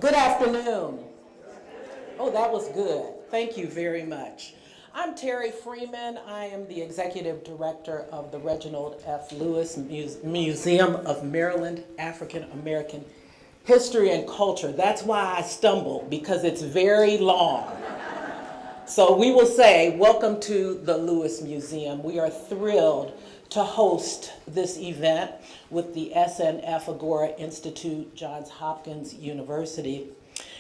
Good afternoon. Oh, that was good. Thank you very much. I'm Terri Freeman. I am the Executive Director of the Reginald F. Lewis Museum of Maryland African American History and Culture. That's why I stumbled, because it's very long. So we will say, welcome to the Lewis Museum. We are thrilled to host this event with the SNF Agora Institute, Johns Hopkins University.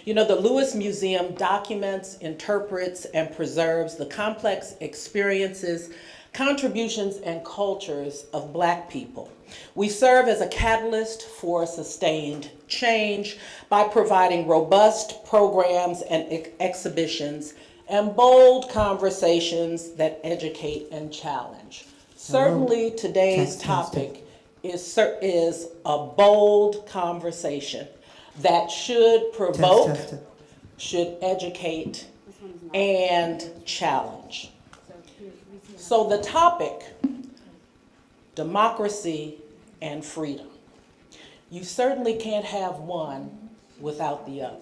You know, the Lewis Museum documents, interprets, and preserves the complex experiences, contributions, and cultures of Black people. We serve as a catalyst for sustained change by providing robust programs and exhibitions and bold conversations that educate and challenge. Certainly today's topic is a bold conversation that should provoke, should educate, and challenge. So the topic, democracy and freedom. You certainly can't have one without the other.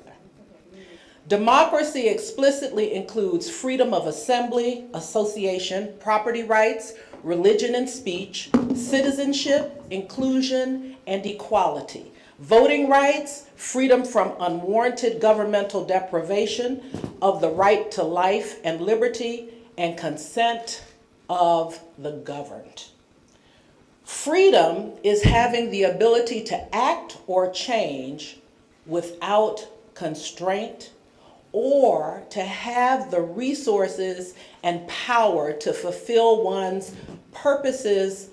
Democracy explicitly includes freedom of assembly, association, property rights, religion and speech, citizenship, inclusion, and equality. Voting rights, freedom from unwarranted governmental deprivation of the right to life and liberty, and consent of the governed. Freedom is having the ability to act or change without constraint, or to have the resources and power to fulfill one's purposes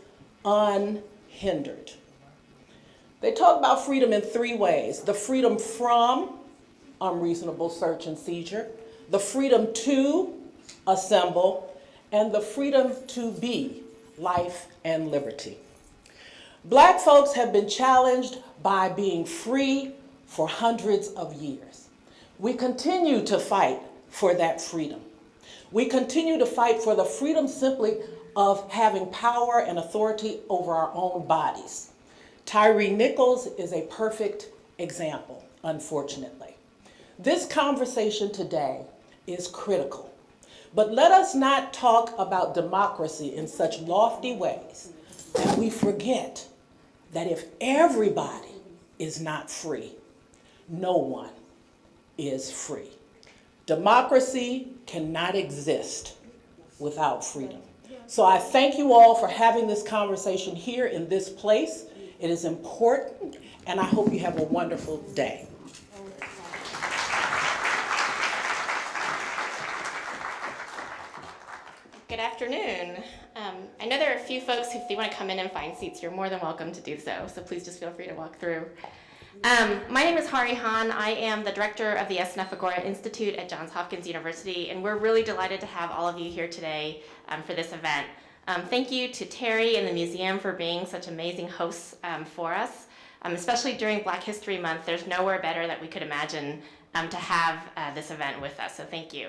unhindered. They talk about freedom in three ways: the freedom from unreasonable search and seizure, the freedom to assemble, and the freedom to be life and liberty. Black folks have been challenged by being free for hundreds of years. We continue to fight for that freedom. We continue to fight for the freedom simply of having power and authority over our own bodies. Tyre Nichols is a perfect example, unfortunately. This conversation today is critical, but let us not talk about democracy in such lofty ways that we forget that if everybody is not free, no one is free. Democracy cannot exist without freedom. So I thank you all for having this conversation here in this place. It is important, and I hope you have a wonderful day. Good afternoon. I know there are a few folks who, if they want to come in and find seats, you're more than welcome to do so. So please just feel free to walk through. My name is Hahrie. I am the director of the SNF Agora Institute at Johns Hopkins University, and we're really delighted to have all of you here today for this event. Thank you to Terri and the museum for being such amazing hosts for us, especially during Black History Month. There's nowhere better that we could imagine to have this event with us, so thank you.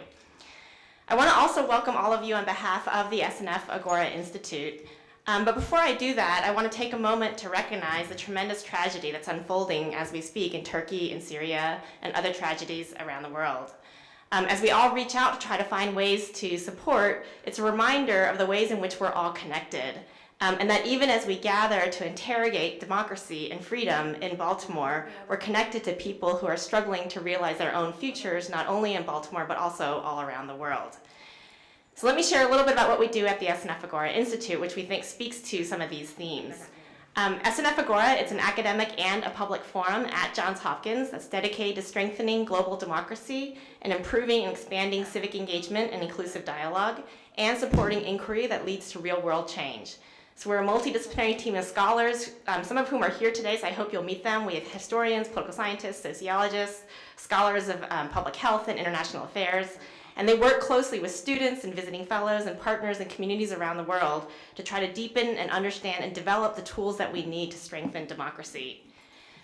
I want to also welcome all of you on behalf of the SNF Agora Institute. But before I do that, I want to take a moment to recognize the tremendous tragedy that's unfolding as we speak in Turkey and Syria and other tragedies around the world. As we all reach out to try to find ways to support, it's a reminder of the ways in which we're all connected. And that even as we gather to interrogate democracy and freedom in Baltimore, we're connected to people who are struggling to realize their own futures, not only in Baltimore, but also all around the world. So let me share a little bit about what we do at the SNF Agora Institute, which we think speaks to some of these themes. SNF Agora, it's an academic and a public forum at Johns Hopkins that's dedicated to strengthening global democracy and improving and expanding civic engagement and inclusive dialogue, and supporting inquiry that leads to real-world change. So we're a multidisciplinary team of scholars, some of whom are here today, so I hope you'll meet them. We have historians, political scientists, sociologists, scholars of public health and international affairs, and they work closely with students and visiting fellows and partners and communities around the world to try to deepen and understand and develop the tools that we need to strengthen democracy.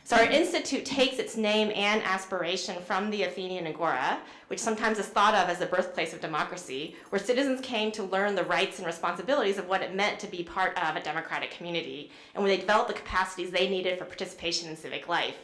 So our institute takes its name and aspiration from the Athenian Agora, which sometimes is thought of as the birthplace of democracy, where citizens came to learn the rights and responsibilities of what it meant to be part of a democratic community, and where they developed the capacities they needed for participation in civic life.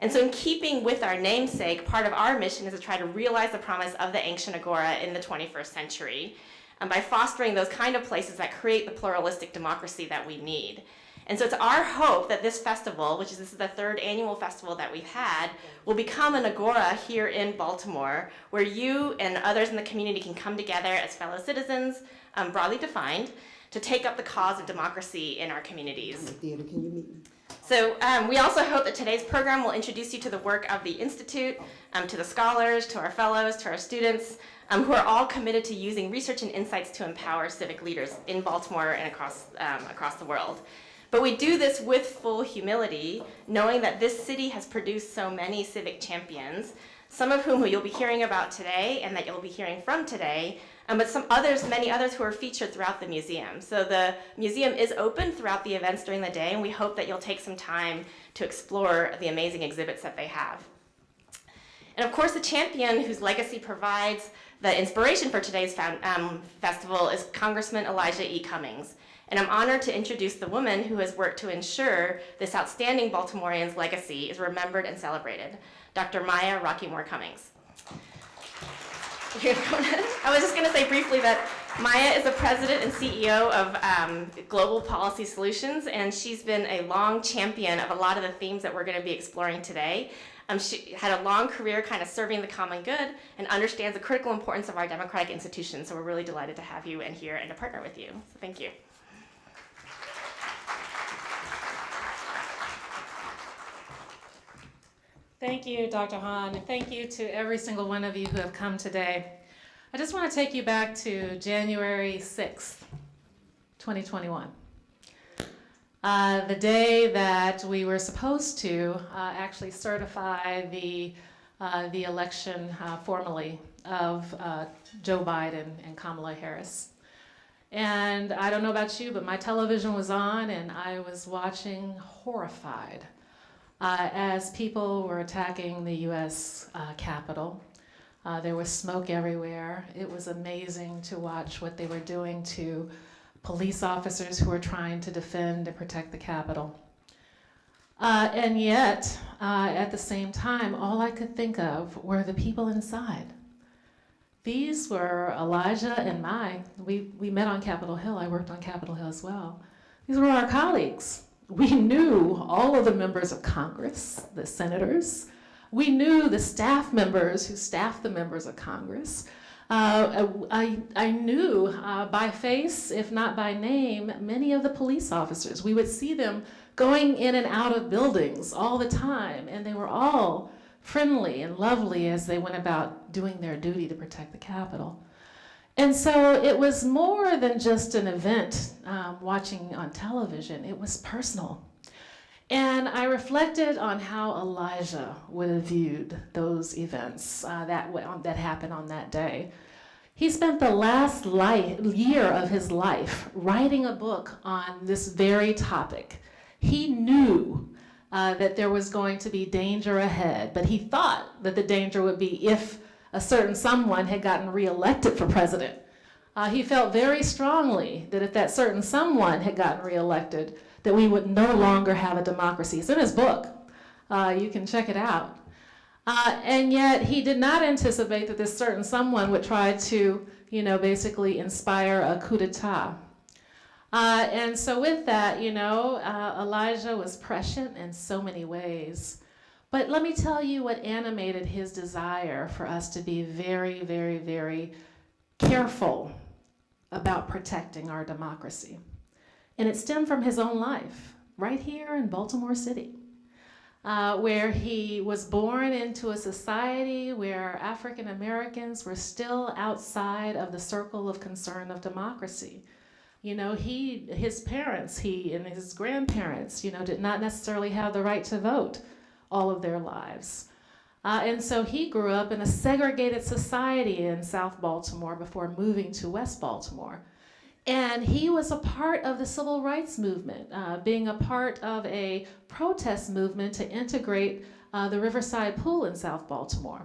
And so in keeping with our namesake, part of our mission is to try to realize the promise of the ancient Agora in the 21st century by fostering those kind of places that create the pluralistic democracy that we need. And so it's our hope that this festival, this is the third annual festival that we've had, will become an Agora here in Baltimore, where you and others in the community can come together as fellow citizens, broadly defined, to take up the cause of democracy in our communities. Theater, can you meet me? So we also hope that today's program will introduce you to the work of the Institute, to the scholars, to our fellows, to our students, who are all committed to using research and insights to empower civic leaders in Baltimore and across the world. But we do this with full humility, knowing that this city has produced so many civic champions, some of whom you'll be hearing about today and that you'll be hearing from today, but many others who are featured throughout the museum. So the museum is open throughout the events during the day, and we hope that you'll take some time to explore the amazing exhibits that they have. And of course, the champion whose legacy provides the inspiration for today's festival is Congressman Elijah E. Cummings. And I'm honored to introduce the woman who has worked to ensure this outstanding Baltimorean's legacy is remembered and celebrated, Dr. Maya Rockeymoore Cummings. I was just going to say briefly that Maya is the president and CEO of Global Policy Solutions, and she's been a long champion of a lot of the themes that we're going to be exploring today. She had a long career kind of serving the common good and understands the critical importance of our democratic institutions, so we're really delighted to have you in here and to partner with you. So thank you. Thank you, Dr. Hahn, and thank you to every single one of you who have come today. I just want to take you back to January 6th, 2021. The day that we were supposed to actually certify the election formally of Joe Biden and Kamala Harris. And I don't know about you, but my television was on and I was watching horrified as people were attacking the U.S. Capitol. There was smoke everywhere. It was amazing to watch what they were doing to police officers who were trying to defend and protect the Capitol. And yet, at the same time, all I could think of were the people inside. These were Elijah and we met on Capitol Hill. I worked on Capitol Hill as well. These were our colleagues. We knew all of the members of Congress, the senators. We knew the staff members who staffed the members of Congress. I knew by face, if not by name, many of the police officers. We would see them going in and out of buildings all the time, and they were all friendly and lovely as they went about doing their duty to protect the Capitol. And so it was more than just an event watching on television, it was personal. And I reflected on how Elijah would have viewed those events that happened on that day. He spent the last year of his life writing a book on this very topic. He knew that there was going to be danger ahead, but he thought that the danger would be if a certain someone had gotten reelected for president. He felt very strongly that if that certain someone had gotten reelected, that we would no longer have a democracy. It's in his book. You can check it out. And yet he did not anticipate that this certain someone would try to, basically inspire a coup d'etat. And so with that, Elijah was prescient in so many ways. But let me tell you what animated his desire for us to be very, very, very careful about protecting our democracy. And it stemmed from his own life, right here in Baltimore City, where he was born into a society where African Americans were still outside of the circle of concern of democracy. His parents, and his grandparents, did not necessarily have the right to vote all of their lives. And so he grew up in a segregated society in South Baltimore before moving to West Baltimore. And he was a part of the civil rights movement, being a part of a protest movement to integrate the Riverside Pool in South Baltimore.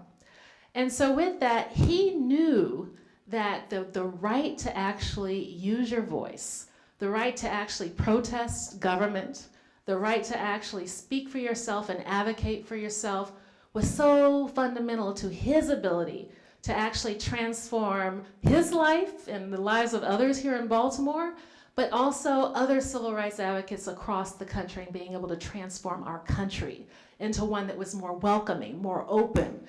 And so with that, he knew that the right to actually use your voice, the right to actually protest government, the right to actually speak for yourself and advocate for yourself, was so fundamental to his ability to actually transform his life and the lives of others here in Baltimore, but also other civil rights advocates across the country, and being able to transform our country into one that was more welcoming, more open,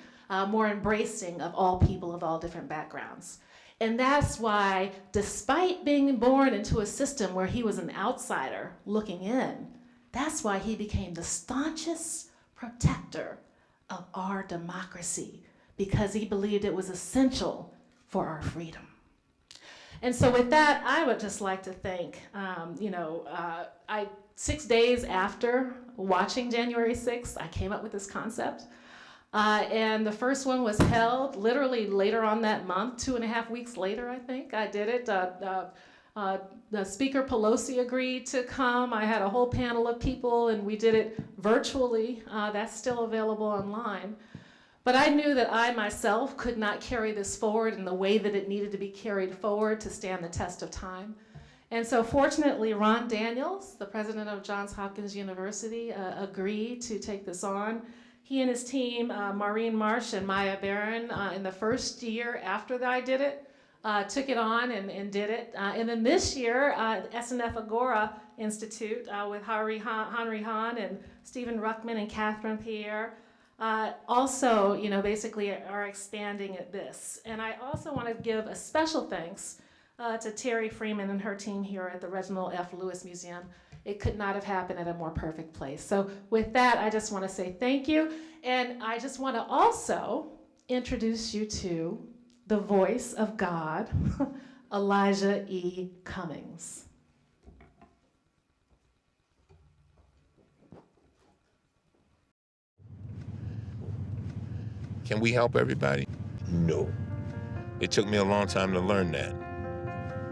more embracing of all people of all different backgrounds. And that's why, despite being born into a system where he was an outsider looking in, that's why he became the staunchest protector of our democracy, because he believed it was essential for our freedom. And so with that, I would just like to thank, 6 days after watching January 6th, I came up with this concept. And the first one was held literally later on that month, 2.5 weeks later, I think I did it. The Speaker Pelosi agreed to come. I had a whole panel of people, and we did it virtually. That's still available online. But I knew that I myself could not carry this forward in the way that it needed to be carried forward to stand the test of time. And so fortunately, Ron Daniels, the president of Johns Hopkins University, agreed to take this on. He and his team, Maureen Marsh and Maya Barron, in the first year after that I did it, took it on and did it. And then this year, SNF Agora Institute with Hahrie Hahn and Stephen Ruckman and Catherine Pierre also, basically are expanding at this. And I also want to give a special thanks to Terri Freeman and her team here at the Reginald F. Lewis Museum. It could not have happened at a more perfect place. So with that, I just want to say thank you. And I just want to also introduce you to the voice of God, Elijah E. Cummings. Can we help everybody? No. It took me a long time to learn that.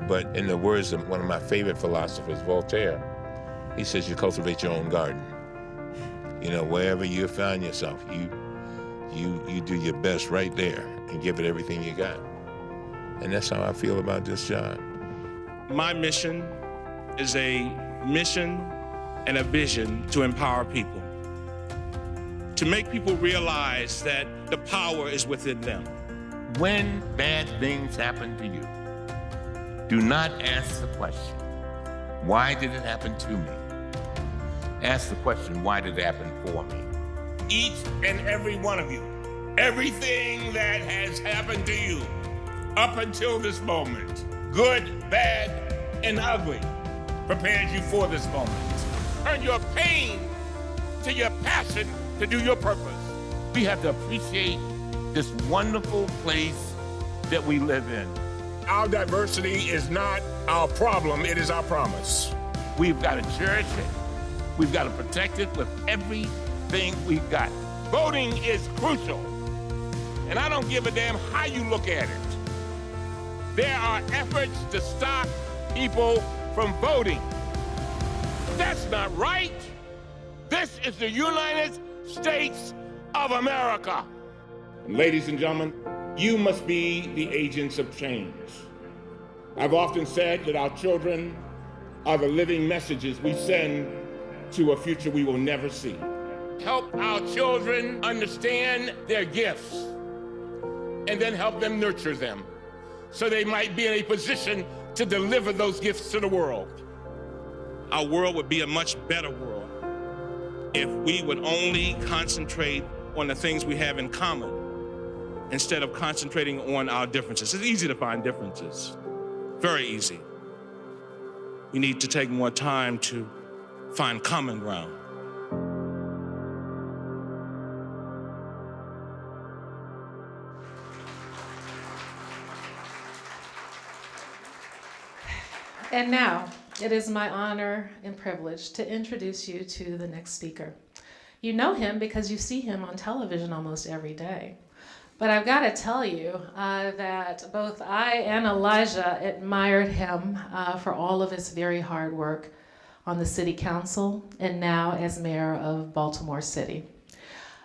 But in the words of one of my favorite philosophers, Voltaire, he says you cultivate your own garden. Wherever you find yourself, you do your best right there and give it everything you got. And that's how I feel about this job. My mission is a mission and a vision to empower people, to make people realize that the power is within them. When bad things happen to you, do not ask the question, why did it happen to me? Ask the question, why did it happen for me? Each and every one of you, everything that has happened to you up until this moment, good, bad, and ugly, prepared you for this moment. Turn your pain to your passion to do your purpose. We have to appreciate this wonderful place that we live in. Our diversity is not our problem, it is our promise. We've got to cherish it. We've got to protect it with everything we've got. Voting is crucial, and I don't give a damn how you look at it. There are efforts to stop people from voting. That's not right. This is the United States of America. Ladies and gentlemen, you must be the agents of change. I've often said that our children are the living messages we send to a future we will never see. Help our children understand their gifts and then help them nurture them so they might be in a position to deliver those gifts to the world. Our world would be a much better world if we would only concentrate on the things we have in common instead of concentrating on our differences. It's easy to find differences, very easy. We need to take more time to find common ground. And now, it is my honor and privilege to introduce you to the next speaker. You know him because you see him on television almost every day. But I've got to tell you that both I and Elijah admired him for all of his very hard work on the city council and now as mayor of Baltimore City.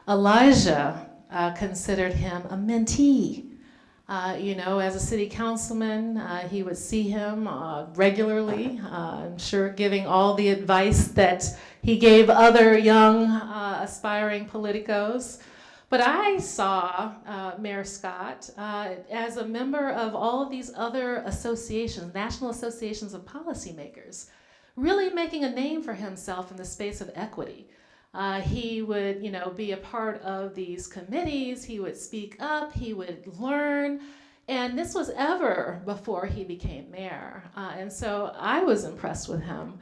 Elijah considered him a mentee As a city councilman, he would see him regularly, I'm sure giving all the advice that he gave other young aspiring politicos. But I saw Mayor Scott as a member of all of these other associations, national associations of policymakers, really making a name for himself in the space of equity. He would, be a part of these committees. He would speak up. He would learn. And this was ever before he became mayor. And so I was impressed with him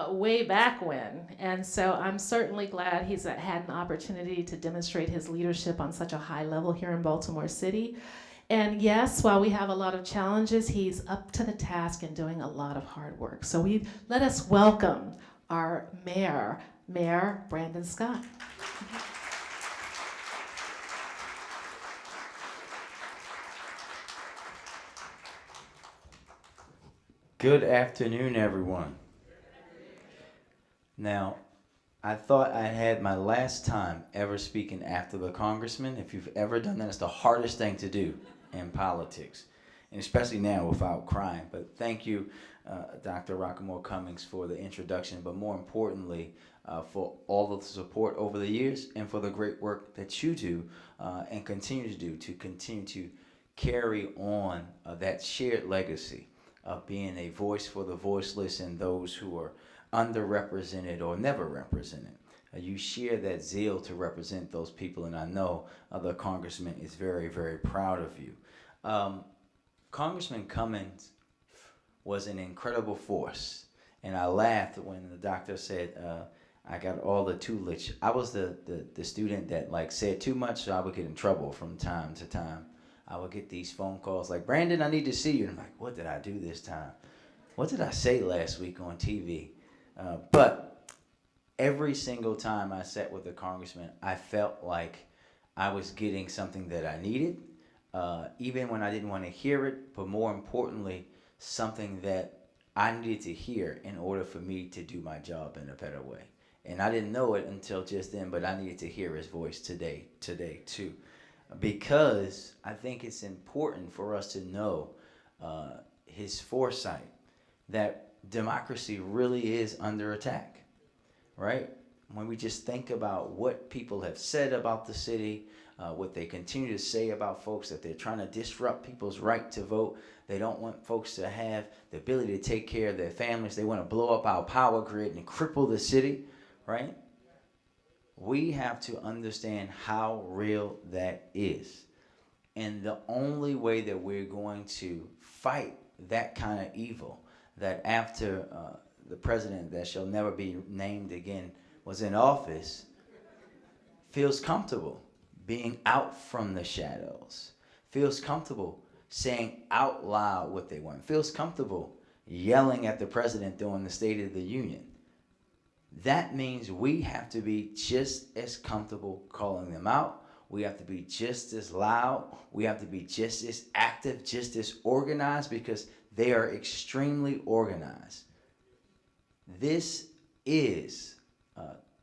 way back when. And so I'm certainly glad he's had an opportunity to demonstrate his leadership on such a high level here in Baltimore City. And yes, while we have a lot of challenges, he's up to the task and doing a lot of hard work. So let us welcome our mayor, Mayor Brandon Scott. Good afternoon, everyone. Now, I thought I had my last time ever speaking after the congressman. If you've ever done that, it's the hardest thing to do in politics, and especially now without crying. But thank you, Dr. Rockeymoore Cummings, for the introduction, but more importantly, for all of the support over the years and for the great work that you do and continue to do to continue to carry on that shared legacy of being a voice for the voiceless and those who are underrepresented or never represented. You share that zeal to represent those people, and I know the congressman is very, very proud of you. Congressman Cummings was an incredible force, and I laughed when the doctor said, I got all the tutelage. I was the student that said too much, so I would get in trouble from time to time. I would get these phone calls like, Brandon, I need to see you. And I'm like, what did I do this time? What did I say last week on TV? But every single time I sat with the congressman, I felt like I was getting something that I needed, even when I didn't want to hear it, but more importantly, something that I needed to hear in order for me to do my job in a better way. And I didn't know it until just then, but I needed to hear his voice today too. Because I think it's important for us to know his foresight that democracy really is under attack, right? When we just think about what people have said about the city, what they continue to say about folks, that they're trying to disrupt people's right to vote. They don't want folks to have the ability to take care of their families. They want to blow up our power grid and cripple the city, right? We have to understand how real that is. And the only way that we're going to fight that kind of evil, that after the president that shall never be named again was in office, feels comfortable being out from the shadows, feels comfortable saying out loud what they want, feels comfortable yelling at the president during the State of the Union. That means we have to be just as comfortable calling them out. We have to be just as loud. We have to be just as active, just as organized, because they are extremely organized. This is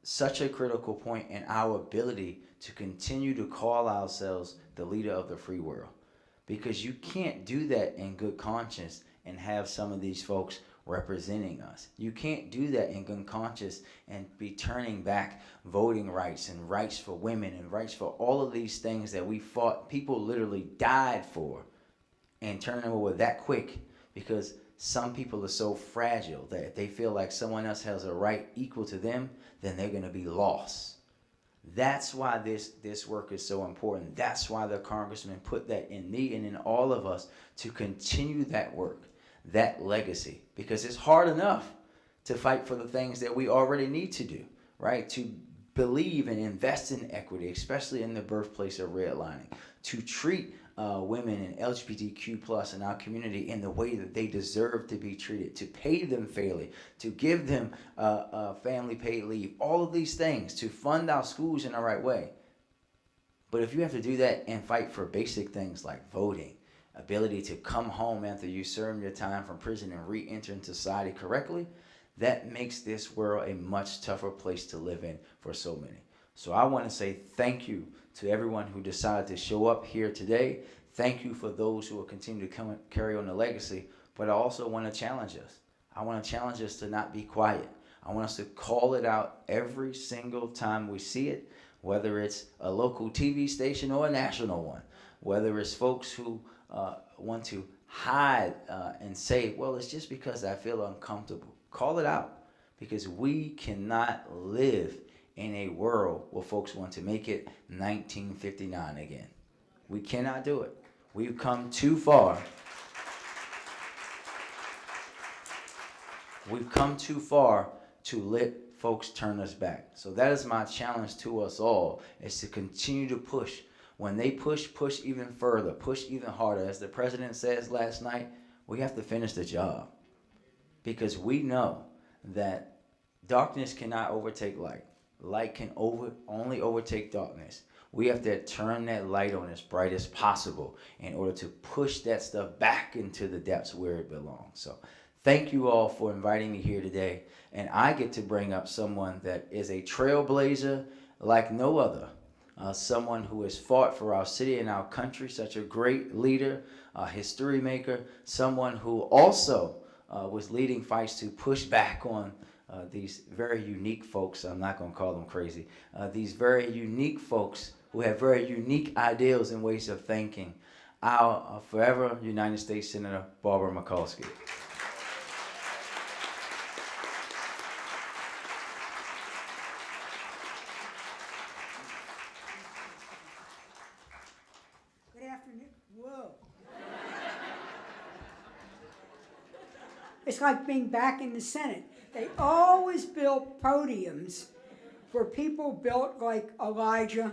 such a critical point in our ability to continue to call ourselves the leader of the free world, because you can't do that in good conscience and have some of these folks representing us. You can't do that in good conscience and be turning back voting rights and rights for women and rights for all of these things that we fought, people literally died for, and turn them over that quick because some people are so fragile that if they feel like someone else has a right equal to them, then they're going to be lost. That's why this work is so important. That's why the congressman put that in me and in all of us to continue that work, that legacy, because it's hard enough to fight for the things that we already need to do, right? To believe and invest in equity, especially in the birthplace of redlining, to treat women and LGBTQ+ in our community in the way that they deserve to be treated, to pay them fairly, to give them family paid leave, all of these things, to fund our schools in the right way. But if you have to do that and fight for basic things like voting, ability to come home after you serve your time from prison and re-enter into society correctly, that makes this world a much tougher place to live in for so many. So I want to say thank you to everyone who decided to show up here today. thank you for those who will continue to carry on the legacy, but I also want to challenge us. I want to challenge us to not be quiet. I want us to call it out every single time we see it, whether it's a local TV station or a national one, whether it's folks who want to hide and say, well, it's just because I feel uncomfortable. Call it out, because we cannot live in a world where folks want to make it 1959 again. We cannot do it. We've come too far. We've come too far to let folks turn us back. So that is my challenge to us all, is to continue to push. When they push even further, push even harder. As the president says last night, we have to finish the job, because we know that darkness cannot overtake light. Light can only overtake darkness. We have to turn that light on as bright as possible in order to push that stuff back into the depths where it belongs. So thank you all for inviting me here today. And I get to bring up someone that is a trailblazer like no other. Someone who has fought for our city and our country, such a great leader, a history maker, someone who also was leading fights to push back on these very unique folks. I'm not going to call them crazy. These very unique folks who have very unique ideals and ways of thinking. Our forever United States Senator Barbara Mikulski. Good afternoon. Whoa. It's like being back in the Senate. They always built podiums for people built like Elijah,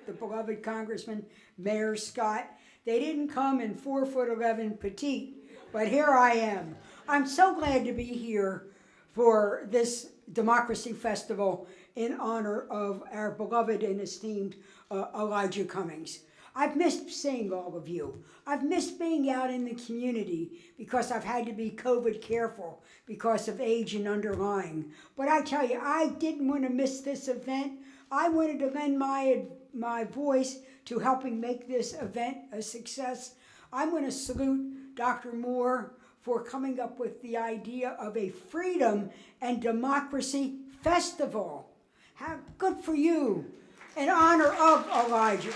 the beloved Congressman, Mayor Scott. They didn't come in 4'11" petite, but here I am. I'm so glad to be here for this Democracy Festival in honor of our beloved and esteemed Elijah Cummings. I've missed seeing all of you. I've missed being out in the community because I've had to be COVID careful because of age and underlying. But I tell you, I didn't want to miss this event. I wanted to lend my voice to helping make this event a success. I'm going to salute Dr. Moore for coming up with the idea of a Freedom and Democracy Festival. How good for you, in honor of Elijah.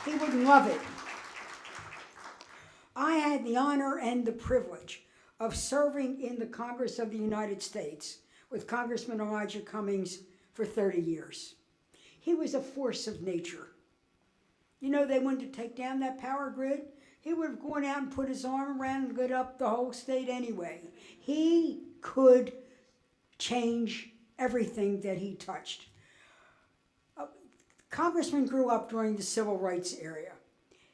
He would love it. I had the honor and the privilege of serving in the Congress of the United States with Congressman Elijah Cummings for 30 years. He was a force of nature. You know, they wanted to take down that power grid. He would have gone out and put his arm around and lit up the whole state anyway. He could change everything that he touched. Congressman grew up during the civil rights era.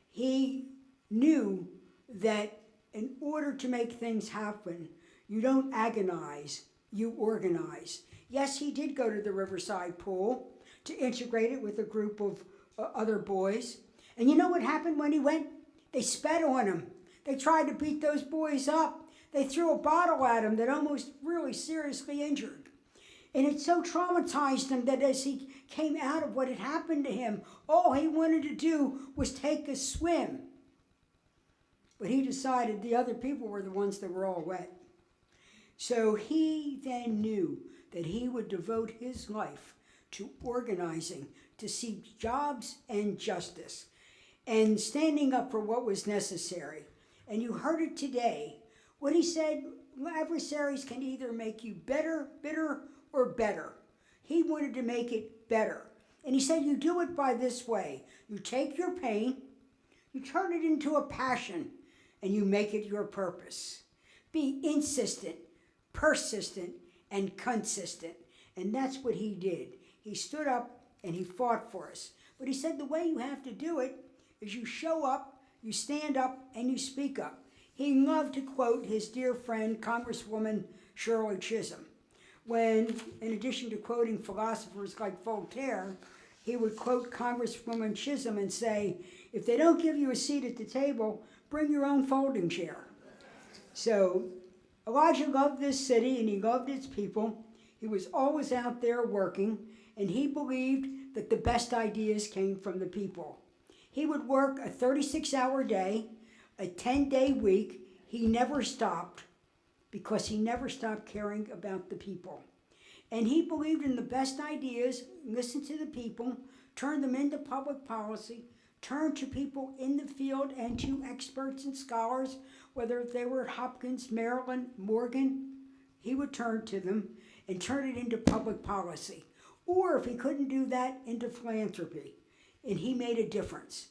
He knew that in order to make things happen, you don't agonize, you organize. Yes, he did go to the Riverside Pool to integrate it with a group of other boys. And you know what happened when he went? They spat on him. They tried to beat those boys up. They threw a bottle at him that almost really seriously injured. And it so traumatized him that as he came out of what had happened to him, all he wanted to do was take a swim. But he decided the other people were the ones that were all wet. So he then knew that he would devote his life to organizing, to seek jobs and justice, and standing up for what was necessary. And you heard it today. What he said, adversaries can either make you better, bitter, or better. He wanted to make it better. And he said, you do it by this way. You take your pain, you turn it into a passion, and you make it your purpose. Be insistent, persistent, and consistent. And that's what he did. He stood up and he fought for us. But he said the way you have to do it is you show up, you stand up, and you speak up. He loved to quote his dear friend, Congresswoman Shirley Chisholm, when, in addition to quoting philosophers like Voltaire, he would quote Congresswoman Chisholm and say, if they don't give you a seat at the table, bring your own folding chair. So Elijah loved this city and he loved its people. He was always out there working, and he believed that the best ideas came from the people. He would work a 36-hour day, a 10-day week. He never stopped because he never stopped caring about the people. And he believed in the best ideas, listened to the people, turned them into public policy, turned to people in the field and to experts and scholars, whether they were at Hopkins, Maryland, Morgan, he would turn to them and turn it into public policy. Or if he couldn't do that, into philanthropy. And he made a difference.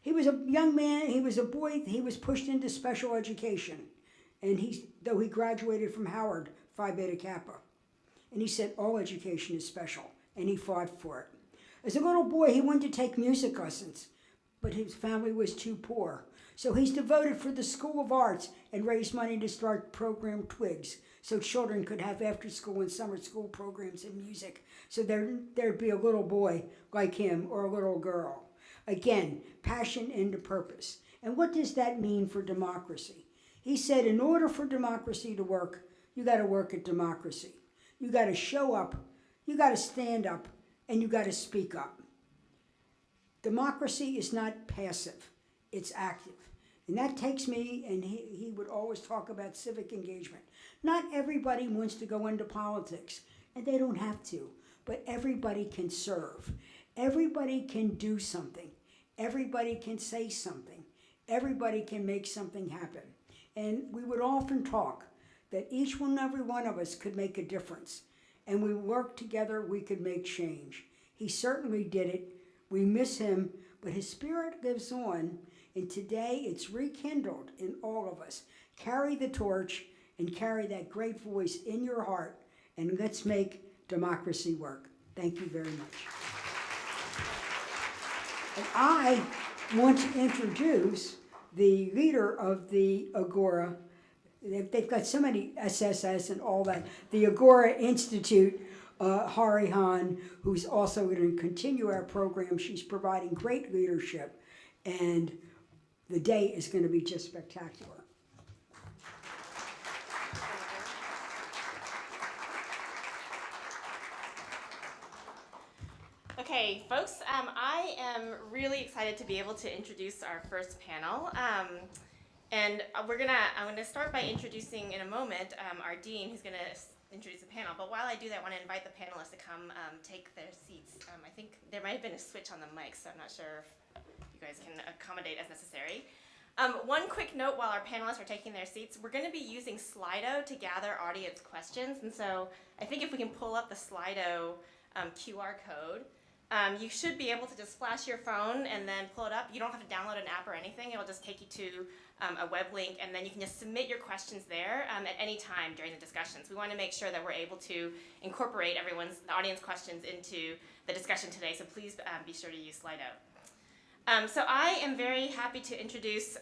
He was a young man, he was a boy, he was pushed into special education. And though he graduated from Howard, Phi Beta Kappa. And he said all education is special, and he fought for it. As a little boy, he wanted to take music lessons, but his family was too poor. So he's devoted for the School of Arts and raised money to start program Twigs, so children could have after-school and summer school programs in music, so there'd be a little boy like him or a little girl. Again, passion into purpose. And what does that mean for democracy? He said, in order for democracy to work, you got to work at democracy. You got to show up, you got to stand up, and you got to speak up. Democracy is not passive, it's active. And that takes me, and he would always talk about civic engagement. Not everybody wants to go into politics, and they don't have to, but everybody can serve. Everybody can do something. Everybody can say something. Everybody can make something happen. And we would often talk that each and every one of us could make a difference. And we worked together, we could make change. He certainly did it. We miss him, but his spirit lives on. And today it's rekindled in all of us. Carry the torch and carry that great voice in your heart. And let's make democracy work. Thank you very much. And I want to introduce the leader of the Agora. They've got so many SSS and all that. The Agora Institute, Hahrie, who's also going to continue our program. She's providing great leadership, and the day is going to be just spectacular. Okay, folks, I am really excited to be able to introduce our first panel. And I'm gonna start by introducing in a moment our dean, who's gonna introduce the panel. But while I do that, I want to invite the panelists to come take their seats. I think there might have been a switch on the mic, so I'm not sure if you guys can accommodate as necessary. One quick note while our panelists are taking their seats, we're going to be using Slido to gather audience questions. And so I think if we can pull up the Slido QR code, you should be able to just flash your phone and then pull it up. You don't have to download an app or anything. It'll just take you to a web link, and then you can just submit your questions there at any time during the discussions. We want to make sure that we're able to incorporate the audience questions into the discussion today, so please be sure to use Slido. So I am very happy to introduce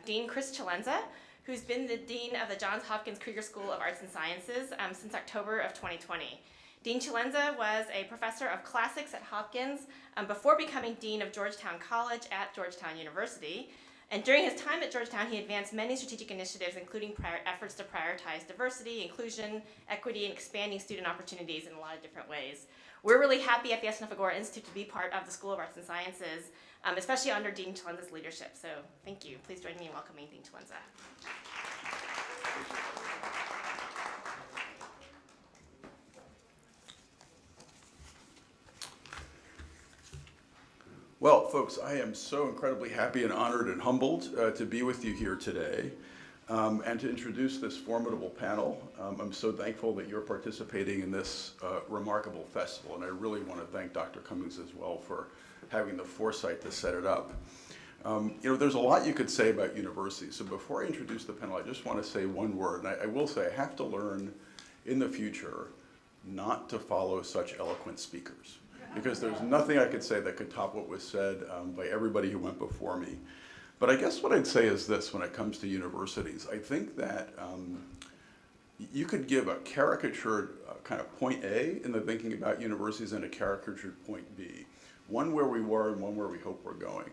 Dean Chris Celenza, who's been the Dean of the Johns Hopkins Krieger School of Arts and Sciences since October of 2020. Dean Celenza was a professor of classics at Hopkins before becoming Dean of Georgetown College at Georgetown University. And during his time at Georgetown, he advanced many strategic initiatives, including efforts to prioritize diversity, inclusion, equity, and expanding student opportunities in a lot of different ways. We're really happy at the SNF Agora Institute to be part of the School of Arts and Sciences, especially under Dean Celenza's leadership. So thank you. Please join me in welcoming Dean Celenza. Well, folks, I am so incredibly happy and honored and humbled to be with you here today and to introduce this formidable panel. I'm so thankful that you're participating in this remarkable festival, and I really want to thank Dr. Cummings as well for having the foresight to set it up. There's a lot you could say about universities, so before I introduce the panel, I just want to say one word, and I will say I have to learn in the future not to follow such eloquent speakers, because there's nothing I could say that could top what was said by everybody who went before me. But I guess what I'd say is this when it comes to universities. I think that you could give a caricatured kind of point A in the thinking about universities and a caricatured point B. One where we were and one where we hope we're going.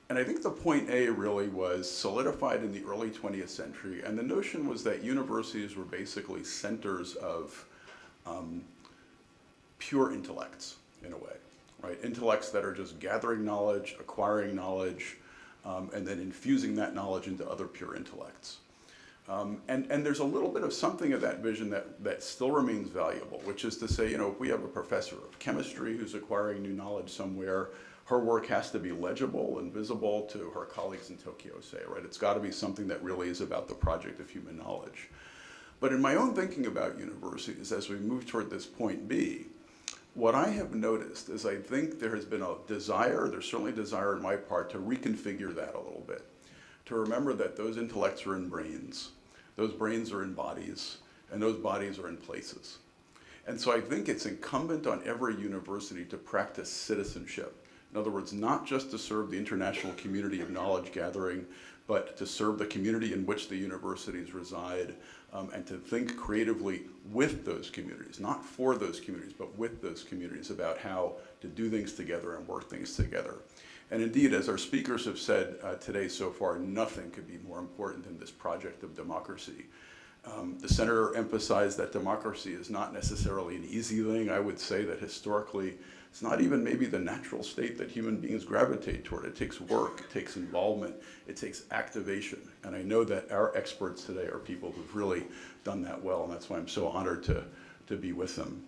And I think the point A really was solidified in the early 20th century, and the notion was that universities were basically centers of pure intellects, in a way. right? Intellects that are just gathering knowledge, acquiring knowledge, and then infusing that knowledge into other pure intellects. And there's a little bit of something of that vision that still remains valuable, which is to say, you know, if we have a professor of chemistry who's acquiring new knowledge somewhere, her work has to be legible and visible to her colleagues in Tokyo, say, right? It's got to be something that really is about the project of human knowledge. But in my own thinking about universities, as we move toward this point B, what I have noticed is I think there has been a desire, there's certainly a desire on my part, to reconfigure that a little bit, to remember that those intellects are in brains, those brains are in bodies, and those bodies are in places. And so I think it's incumbent on every university to practice citizenship. In other words, not just to serve the international community of knowledge gathering, but to serve the community in which the universities reside, and to think creatively with those communities, not for those communities, but with those communities about how to do things together and work things together. And indeed, as our speakers have said today so far, nothing could be more important than this project of democracy. The senator emphasized that democracy is not necessarily an easy thing. I would say that historically, it's not even maybe the natural state that human beings gravitate toward. It takes work, it takes involvement, it takes activation. And I know that our experts today are people who've really done that well, and that's why I'm so honored to be with them.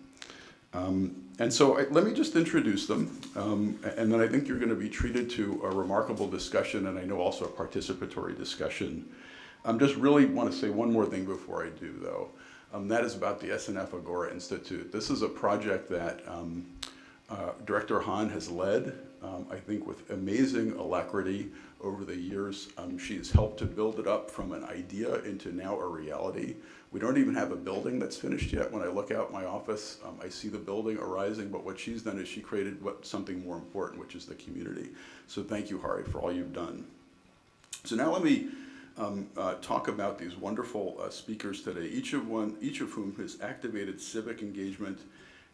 And so let me just introduce them, and then I think you're going to be treated to a remarkable discussion, and I know also a participatory discussion. I just really want to say one more thing before I do, though. That is about the SNF Agora Institute. This is a project that Director Hahn has led, I think with amazing alacrity over the years. She's helped to build it up from an idea into now a reality. We don't even have a building that's finished yet. When I look out my office, I see the building arising, but what she's done is she created something more important, which is the community. So thank you, Hahrie, for all you've done. So now let me talk about these wonderful speakers today, each of whom has activated civic engagement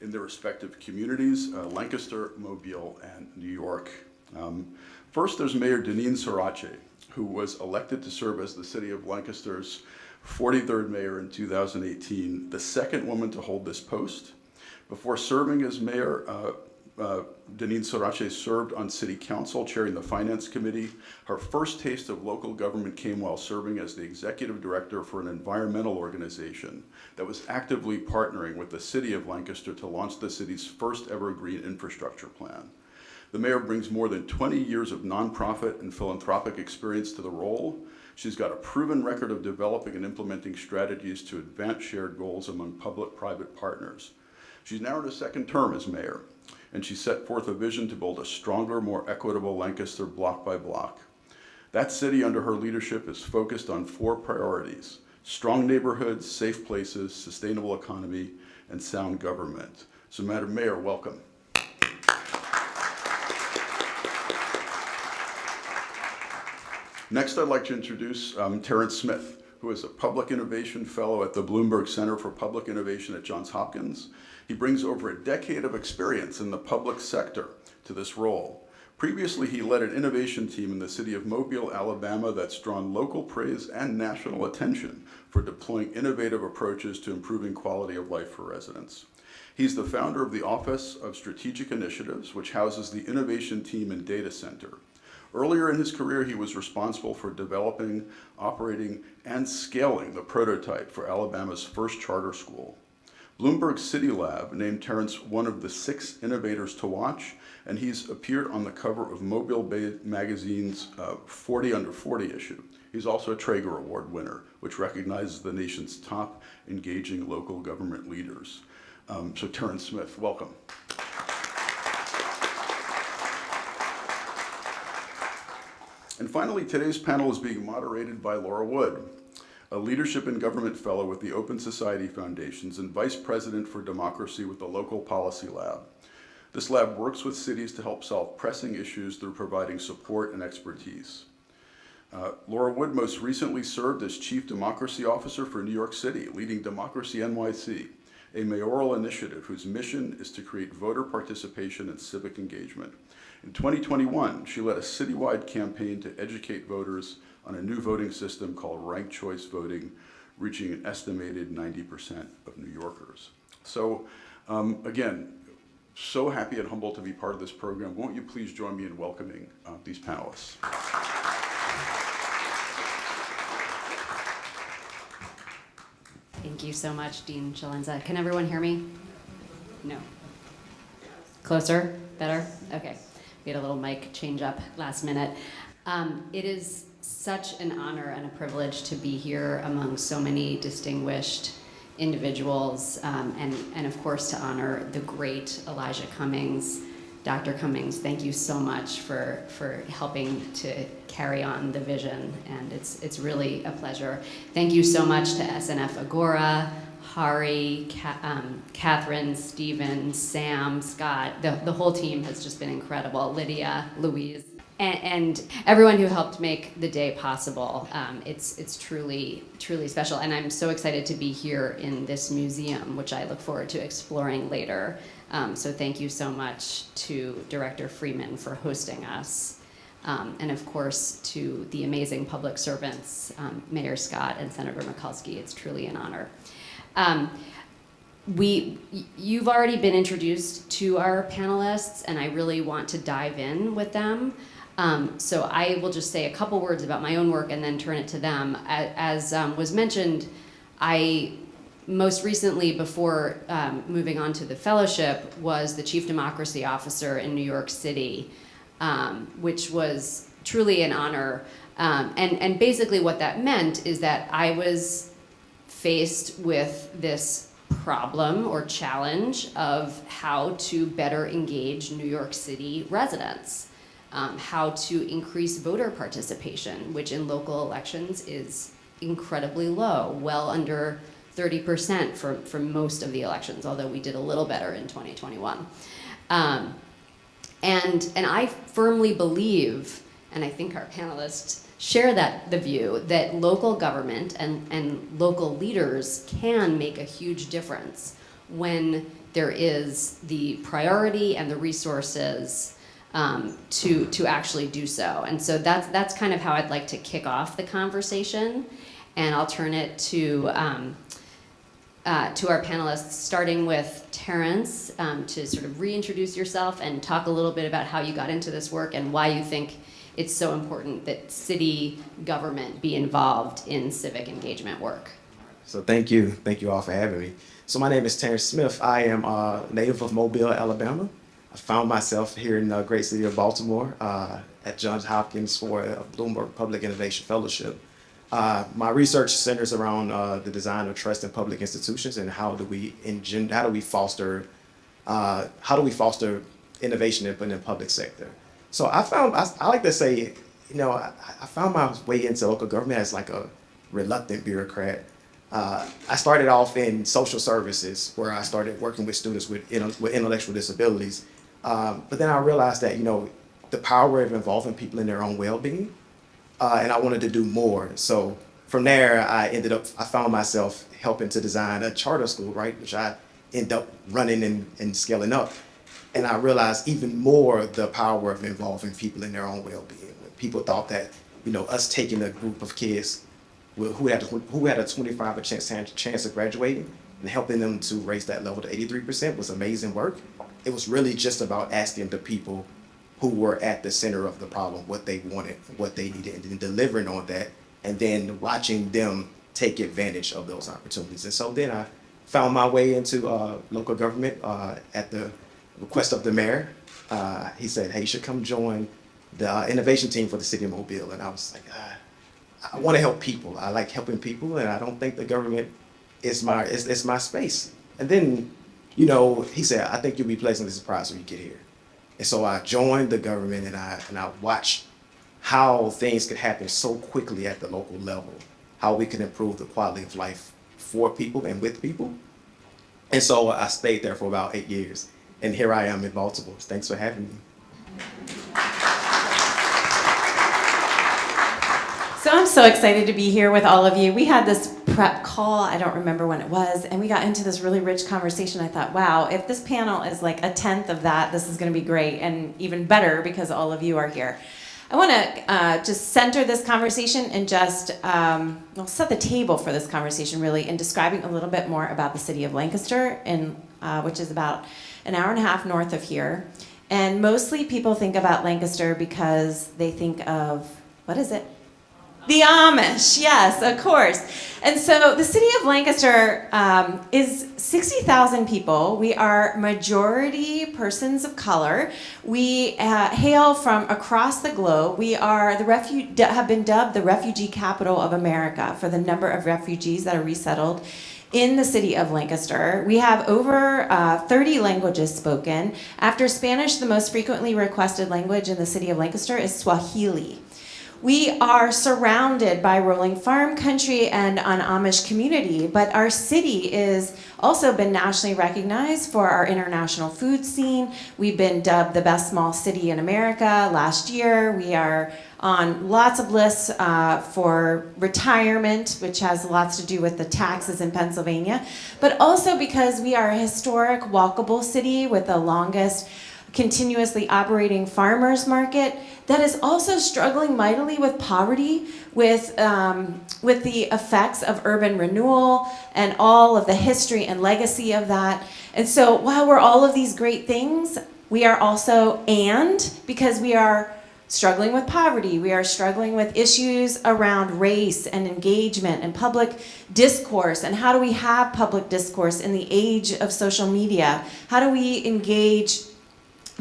in their respective communities, Lancaster, Mobile, and New York. First, there's Mayor Deneen Sarace, who was elected to serve as the city of Lancaster's 43rd mayor in 2018, the second woman to hold this post. Before serving as mayor, Deneen Sarace served on city council, chairing the finance committee. Her first taste of local government came while serving as the executive director for an environmental organization that was actively partnering with the city of Lancaster to launch the city's first ever green infrastructure plan. The mayor brings more than 20 years of nonprofit and philanthropic experience to the role. She's got a proven record of developing and implementing strategies to advance shared goals among public-private partners. She's now in her second term as mayor, and she set forth a vision to build a stronger, more equitable Lancaster block by block. That city under her leadership is focused on 4 priorities: strong neighborhoods, safe places, sustainable economy, and sound government. So Madam Mayor, welcome. Next, I'd like to introduce Terrence Smith, who is a Public Innovation Fellow at the Bloomberg Center for Public Innovation at Johns Hopkins. He brings over a decade of experience in the public sector to this role. Previously, he led an innovation team in the city of Mobile, Alabama, that's drawn local praise and national attention for deploying innovative approaches to improving quality of life for residents. He's the founder of the Office of Strategic Initiatives, which houses the innovation team and data center. Earlier in his career, he was responsible for developing, operating, and scaling the prototype for Alabama's first charter school. Bloomberg City Lab named Terrence one of the 6 innovators to watch, and he's appeared on the cover of Mobile Bay Magazine's 40 Under 40 issue. He's also a Traeger Award winner, which recognizes the nation's top engaging local government leaders. So Terrence Smith, welcome. And finally, today's panel is being moderated by Laura Wood, a Leadership in Government Fellow with the Open Society Foundations and Vice President for Democracy with the Local Policy Lab. This lab works with cities to help solve pressing issues through providing support and expertise. Laura Wood most recently served as Chief Democracy Officer for New York City, leading Democracy NYC, a mayoral initiative whose mission is to create voter participation and civic engagement. In 2021, she led a citywide campaign to educate voters on a new voting system called ranked choice voting, reaching an estimated 90% of New Yorkers. So again, so happy and humbled to be part of this program. Won't you please join me in welcoming these panelists? Thank you so much, Dean Shalenza. Can everyone hear me? No. Closer? Better? Okay. We had a little mic change up last minute. It is such an honor and a privilege to be here among so many distinguished individuals, and of course to honor the great Elijah Cummings. Dr. Cummings, thank you so much for helping to carry on the vision, and it's really a pleasure. Thank you so much to SNF Agora, Hahrie, Catherine, Stephen, Sam, Scott. The whole team has just been incredible. Lydia, Louise, and everyone who helped make the day possible. It's truly, truly special, and I'm so excited to be here in this museum, which I look forward to exploring later. So thank you so much to Director Freeman for hosting us. And of course to the amazing public servants, Mayor Scott and Senator Mikulski. It's truly an honor. You've already been introduced to our panelists, and I really want to dive in with them. So I will just say a couple words about my own work and then turn it to them. As was mentioned, I most recently, before moving on to the fellowship, was the Chief Democracy Officer in New York City, which was truly an honor. And basically what that meant is that I was faced with this problem or challenge of how to better engage New York City residents, how to increase voter participation, which in local elections is incredibly low, well under 30% for most of the elections, although we did a little better in 2021. And I firmly believe, and I think our panelists share the view, that local government and local leaders can make a huge difference when there is the priority and the resources to actually do so. And so that's kind of how I'd like to kick off the conversation, and I'll turn it to our panelists, starting with Terrence, to sort of reintroduce yourself and talk a little bit about how you got into this work and why you think it's so important that city government be involved in civic engagement work. So thank you all for having me. So my name is Terrence Smith. I am a native of Mobile, Alabama. I found myself here in the great city of Baltimore at Johns Hopkins for a Bloomberg Public Innovation Fellowship. My research centers around the design of trust in public institutions and how do we foster innovation in the public sector. So I like to say, I found my way into local government as like a reluctant bureaucrat. I started off in social services, where I started working with students with intellectual disabilities. But then I realized that the power of involving people in their own well-being. And I wanted to do more. So from there, I found myself helping to design a charter school, right? Which I ended up running and scaling up. And I realized even more the power of involving people in their own well-being. When people thought that, us taking a group of kids who had a 25% chance of graduating and helping them to raise that level to 83% was amazing work. It was really just about asking the people who were at the center of the problem what they wanted, what they needed, and then delivering on that, and then watching them take advantage of those opportunities. And so then I found my way into local government at the request of the mayor. He said, hey, you should come join the innovation team for the city of Mobile. And I was like, I want to help people. I like helping people, and I don't think the government is my space. And then, he said, I think you'll be pleasantly surprised when you get here. And so I joined the government, and I watched how things could happen so quickly at the local level, how we could improve the quality of life for people and with people. And so I stayed there for about 8 years. And here I am in Baltimore. Thanks for having me. So I'm so excited to be here with all of you. We had this prep call, I don't remember when it was, and we got into this really rich conversation. I thought, wow, if this panel is like a tenth of that, this is going to be great, and even better because all of you are here. I want to just center this conversation and just set the table for this conversation really in describing a little bit more about the city of Lancaster and which is about an hour and a half north of here. And mostly people think about Lancaster because they think of, what is it? The Amish, yes, of course. And so the city of Lancaster is 60,000 people. We are majority persons of color. We hail from across the globe. We are have been dubbed the refugee capital of America for the number of refugees that are resettled in the city of Lancaster. We have over 30 languages spoken. After Spanish, the most frequently requested language in the city of Lancaster is Swahili. We are surrounded by rolling farm country and an Amish community, but our city is also been nationally recognized for our international food scene. We've been dubbed the best small city in America last year. We are on lots of lists for retirement, which has lots to do with the taxes in Pennsylvania, but also because we are a historic, walkable city with the longest continuously operating farmers market that is also struggling mightily with poverty, with the effects of urban renewal and all of the history and legacy of that. And so while we're all of these great things, we are also, because we are struggling with poverty, we are struggling with issues around race and engagement and public discourse, and how do we have public discourse in the age of social media? How do we engage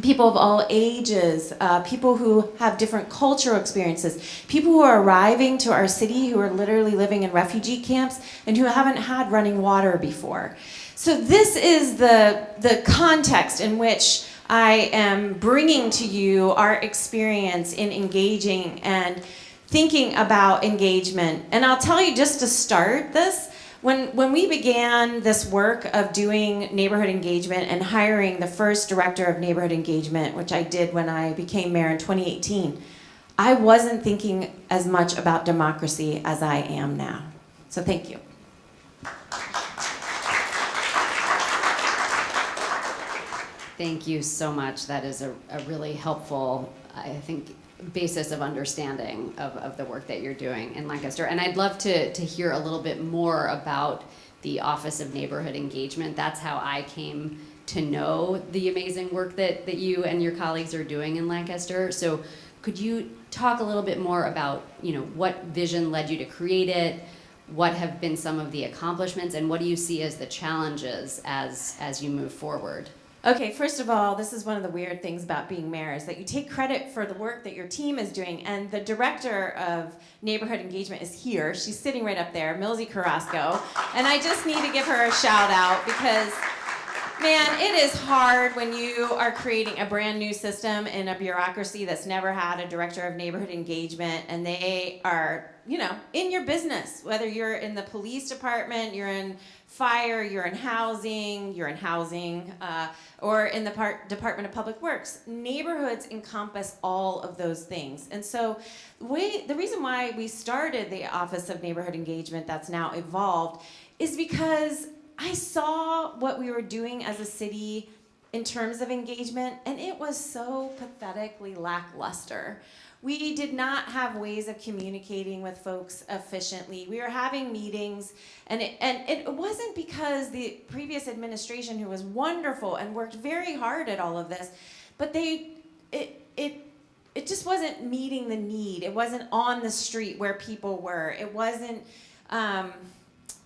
people of all ages, people who have different cultural experiences, people who are arriving to our city who are literally living in refugee camps and who haven't had running water before. So this is the context in which I am bringing to you our experience in engaging and thinking about engagement. And I'll tell you, just to start this, when we began this work of doing neighborhood engagement and hiring the first director of neighborhood engagement, which I did when I became mayor in 2018, I wasn't thinking as much about democracy as I am now. So thank you. Thank you so much. That is a really helpful, I think, basis of understanding of the work that you're doing in Lancaster. And I'd love to hear a little bit more about the Office of Neighborhood Engagement. That's how I came to know the amazing work that you and your colleagues are doing in Lancaster. So could you talk a little bit more about, what vision led you to create it? What have been some of the accomplishments, and what do you see as the challenges as you move forward? Okay, first of all, this is one of the weird things about being mayor is that you take credit for the work that your team is doing, and the director of neighborhood engagement is here. She's sitting right up there, Milsey Carrasco, and I just need to give her a shout out because, man, it is hard when you are creating a brand new system in a bureaucracy that's never had a director of neighborhood engagement, and they are, in your business, whether you're in the police department, you're in fire, you're in housing, or in the Department of Public Works. Neighborhoods encompass all of those things. And so the reason why we started the Office of Neighborhood Engagement that's now evolved is because I saw what we were doing as a city in terms of engagement, and it was so pathetically lackluster. We did not have ways of communicating with folks efficiently. We were having meetings, and it wasn't because the previous administration, who was wonderful and worked very hard at all of this, but it just wasn't meeting the need. It wasn't on the street where people were. It wasn't.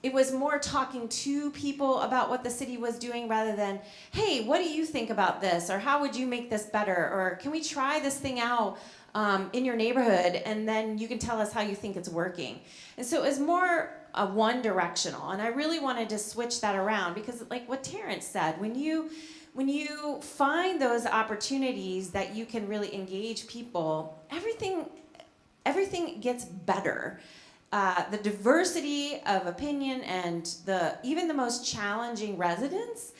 It was more talking to people about what the city was doing rather than, hey, what do you think about this? Or how would you make this better? Or can we try this thing out in your neighborhood, and then you can tell us how you think it's working. And so it was more one-directional, and I really wanted to switch that around because, like what Terrence said, when you find those opportunities that you can really engage people, everything gets better. The diversity of opinion and even the most challenging residents,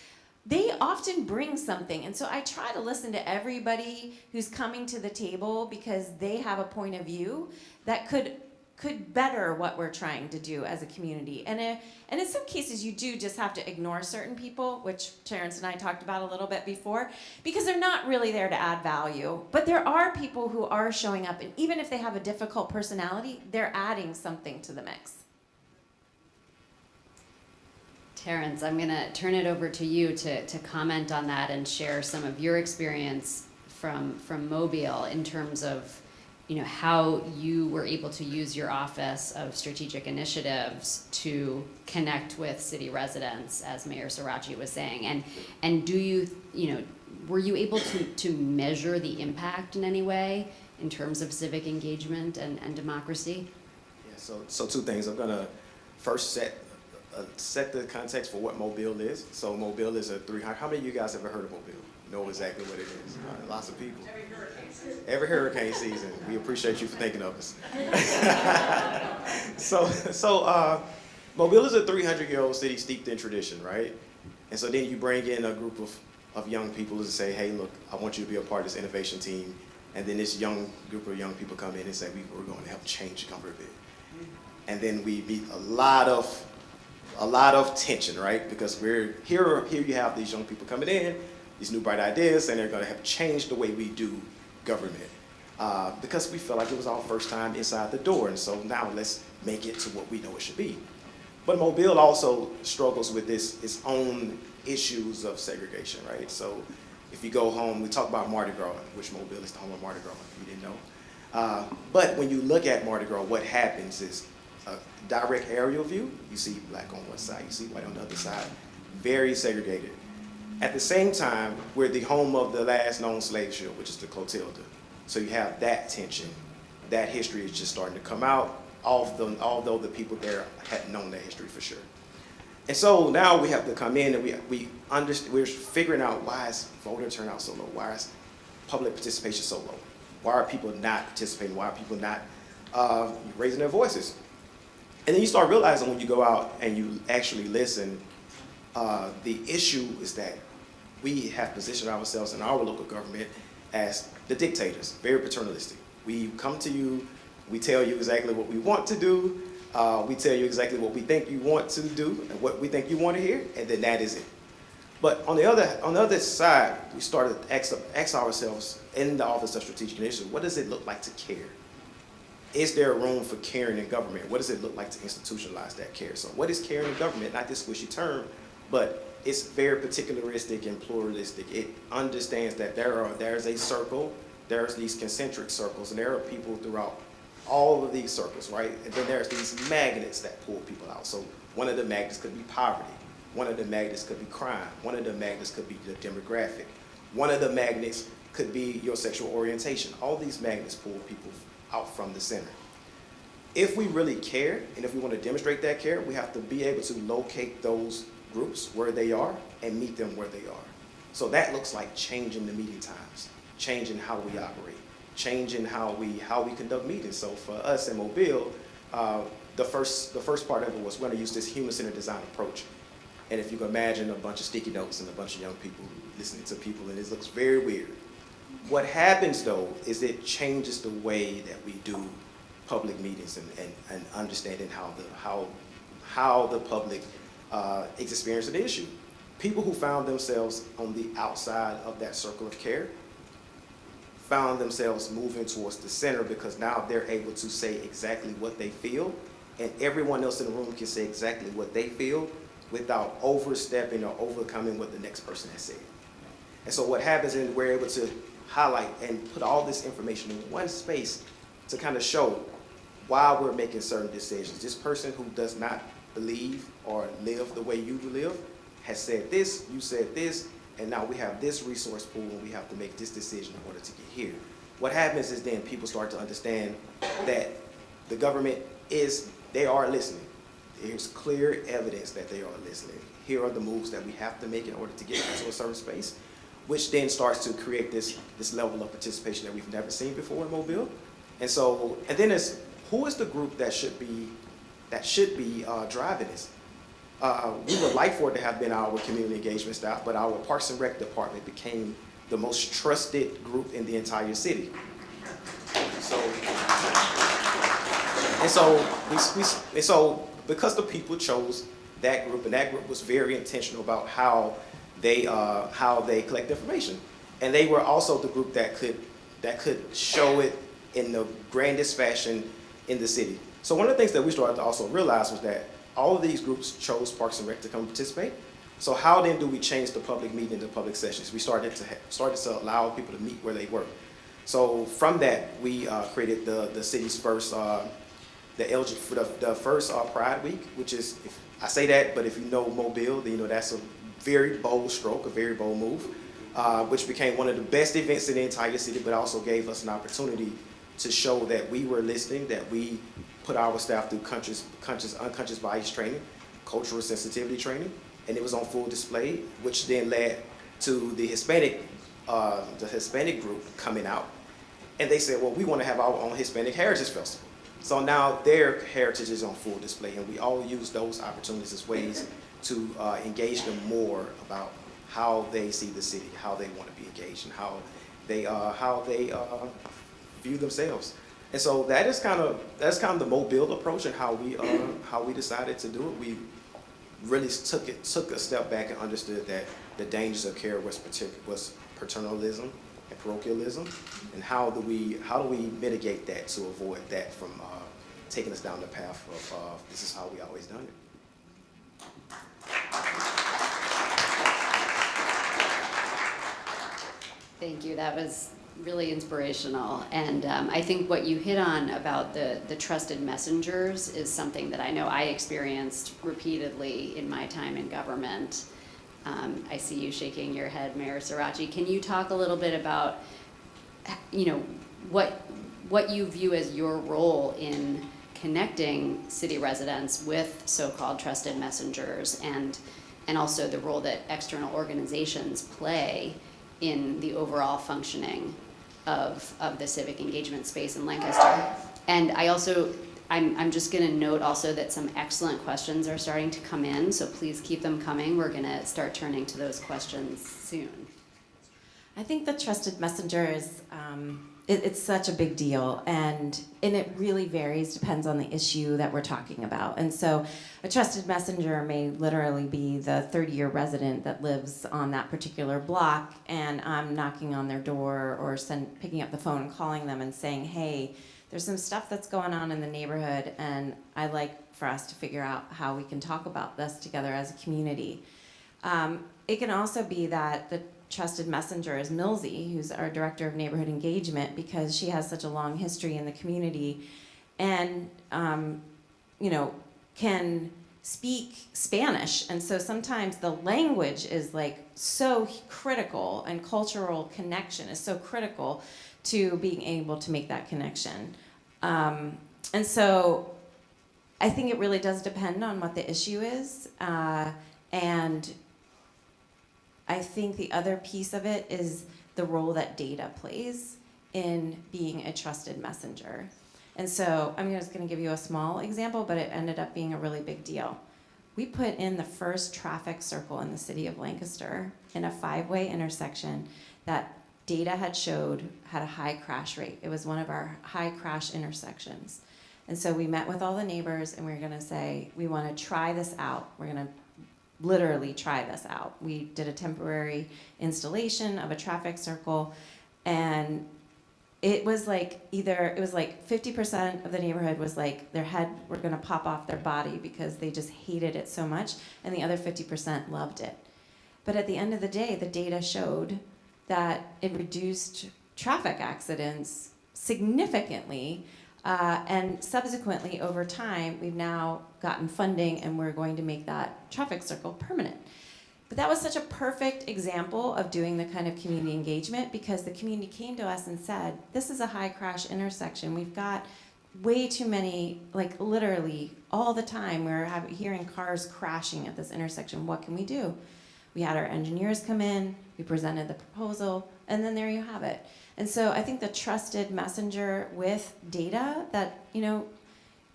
they often bring something. And so I try to listen to everybody who's coming to the table because they have a point of view that could better what we're trying to do as a community. And in some cases, you do just have to ignore certain people, which Terrence and I talked about a little bit before, because they're not really there to add value. But there are people who are showing up, and even if they have a difficult personality, they're adding something to the mix. Terrence, I'm going to turn it over to you to comment on that and share some of your experience from Mobile in terms of, how you were able to use your Office of Strategic Initiatives to connect with city residents, as Mayor Sirachi was saying. And do you, were you able to measure the impact in any way in terms of civic engagement and democracy? Yeah, so two things. I'm gonna first set the context for what Mobile is. So Mobile is a 300. How many of you guys ever heard of Mobile? Know exactly what it is? Lots of people. Every hurricane season. We appreciate you for thinking of us. So Mobile is a 300-year-old city steeped in tradition, right? And so then you bring in a group of young people to say, hey, look, I want you to be a part of this innovation team. And then this young group of young people come in and say, we're going to help change the comfort of it. And then we meet a lot of tension, right? Because we're here you have these young people coming in, these new bright ideas, and they're going to have changed the way we do government. Because we felt like it was our first time inside the door, and so now let's make it to what we know it should be. But Mobile also struggles with its own issues of segregation, right? So if you go home, we talk about Mardi Gras, which Mobile is the home of Mardi Gras, if you didn't know. But when you look at Mardi Gras, what happens is a direct aerial view. You see black on one side, you see white on the other side, very segregated. At the same time, we're the home of the last known slave ship, which is the Clotilda. So you have that tension. That history is just starting to come out, although the people there hadn't known that history for sure. And so now we have to come in and we're figuring out why is voter turnout so low? Why is public participation so low? Why are people not participating? Why are people not raising their voices? And then you start realizing when you go out and you actually listen, the issue is that we have positioned ourselves in our local government as the dictators, very paternalistic. We come to you, we tell you exactly what we want to do, we tell you exactly what we think you want to do and what we think you want to hear, and then that is it. But on the other side, we started to ask ourselves in the Office of Strategic Initiatives, what does it look like to care? Is there room for caring in government? What does it look like to institutionalize that care? So what is caring in government? Not this squishy term, but it's very particularistic and pluralistic. It understands that there's a circle, there's these concentric circles, and there are people throughout all of these circles, right? And then there's these magnets that pull people out. So one of the magnets could be poverty. One of the magnets could be crime. One of the magnets could be the demographic. One of the magnets could be your sexual orientation. All these magnets pull people out from the center. If we really care, and if we want to demonstrate that care, we have to be able to locate those groups where they are and meet them where they are. So that looks like changing the meeting times, changing how we operate, changing how we conduct meetings. So for us in Mobile, the first part of it was we're going to use this human-centered design approach. And if you can imagine a bunch of sticky notes and a bunch of young people listening to people, and it looks very weird. What happens though is it changes the way that we do public meetings and understanding how the public is experiencing the issue. People who found themselves on the outside of that circle of care found themselves moving towards the center because now they're able to say exactly what they feel, and everyone else in the room can say exactly what they feel without overstepping or overcoming what the next person has said. And so what happens is we're able to highlight and put all this information in one space to kind of show why we're making certain decisions. This person who does not believe or live the way you live has said this, you said this, and now we have this resource pool and we have to make this decision in order to get here. What happens is then people start to understand that the government they are listening. There's clear evidence that they are listening. Here are the moves that we have to make in order to get into a certain space, which then starts to create this level of participation that we've never seen before in Mobile. And so, and then it's, who is the group that should be driving this? We would like for it to have been our community engagement staff, but our Parks and Rec department became the most trusted group in the entire city. So because the people chose that group, and that group was very intentional about how they collect information, and they were also the group that could show it in the grandest fashion in the city. So one of the things that we started to also realize was that all of these groups chose Parks and Rec to come participate. So how then do we change the public meeting into public sessions? We started to allow people to meet where they were. So from that, we created the city's first, the first Pride Week, which is, I say that, but if you know Mobile, then you know that's a very bold stroke, a very bold move, which became one of the best events in the entire city, but also gave us an opportunity to show that we were listening, that we put our staff through unconscious bias training, cultural sensitivity training, and it was on full display, which then led to the Hispanic group coming out. And they said, well, we want to have our own Hispanic Heritage Festival. So now their heritage is on full display, and we all use those opportunities as ways to engage them more about how they see the city, how they want to be engaged, and how they view themselves. And so that's kind of the Mobile approach and how we decided to do it. We really took a step back and understood that the dangers of care was paternalism and parochialism, and how do we mitigate that to avoid that from taking us down the path of this is how we always done it. Thank you. That was really inspirational. And I think what you hit on about the trusted messengers is something that I know I experienced repeatedly in my time in government. I see you shaking your head, Mayor Sirachi. Can you talk a little bit about, what you view as your role in connecting city residents with so-called trusted messengers, and also the role that external organizations play in the overall functioning of the civic engagement space in Lancaster? And I'm just going to note also that some excellent questions are starting to come in, so please keep them coming. We're going to start turning to those questions soon. I think the trusted messenger is, it's such a big deal, and it really varies, depends on the issue that we're talking about. And so a trusted messenger may literally be the 30-year resident that lives on that particular block, and I'm knocking on their door or picking up the phone and calling them and saying, hey, there's some stuff that's going on in the neighborhood, and I'd like for us to figure out how we can talk about this together as a community. It can also be that the trusted messenger is Millsy, who's our Director of Neighborhood Engagement, because she has such a long history in the community and, can speak Spanish. And so sometimes the language is like so critical, and cultural connection is so critical to being able to make that connection. And so I think it really does depend on what the issue is. And I think the other piece of it is the role that data plays in being a trusted messenger. And so I'm just going to give you a small example, but it ended up being a really big deal. We put in the first traffic circle in the city of Lancaster in a 5-way intersection that data had showed had a high crash rate. It was one of our high crash intersections. And so we met with all the neighbors, and we were going to say, we want to try this out. We're going to literally try this out. We did a temporary installation of a traffic circle, and it was like 50% of the neighborhood was like their head were going to pop off their body because they just hated it so much, and the other 50% loved it. But at the end of the day, the data showed that it reduced traffic accidents significantly, and subsequently over time we've now gotten funding, and we're going to make that traffic circle permanent. But that was such a perfect example of doing the kind of community engagement, because the community came to us and said, this is a high crash intersection. We've got way too many, like literally all the time we're hearing cars crashing at this intersection. What can we do? We had our engineers come in, we presented the proposal, and then there you have it. And so I think the trusted messenger with data that,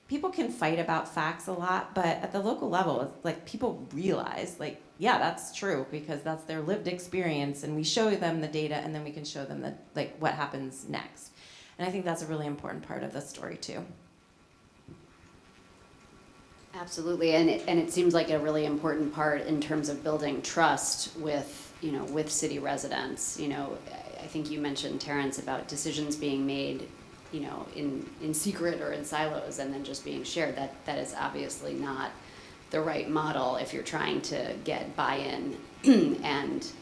people can fight about facts a lot, but at the local level, it's like people realize, like, yeah, that's true, because that's their lived experience, and we show them the data, and then we can show them what happens next. And I think that's a really important part of the story too. Absolutely, and it seems like a really important part in terms of building trust with city residents. I think you mentioned, Terrence, about decisions being made, in secret or in silos and then just being shared. That is obviously not the right model if you're trying to get buy-in and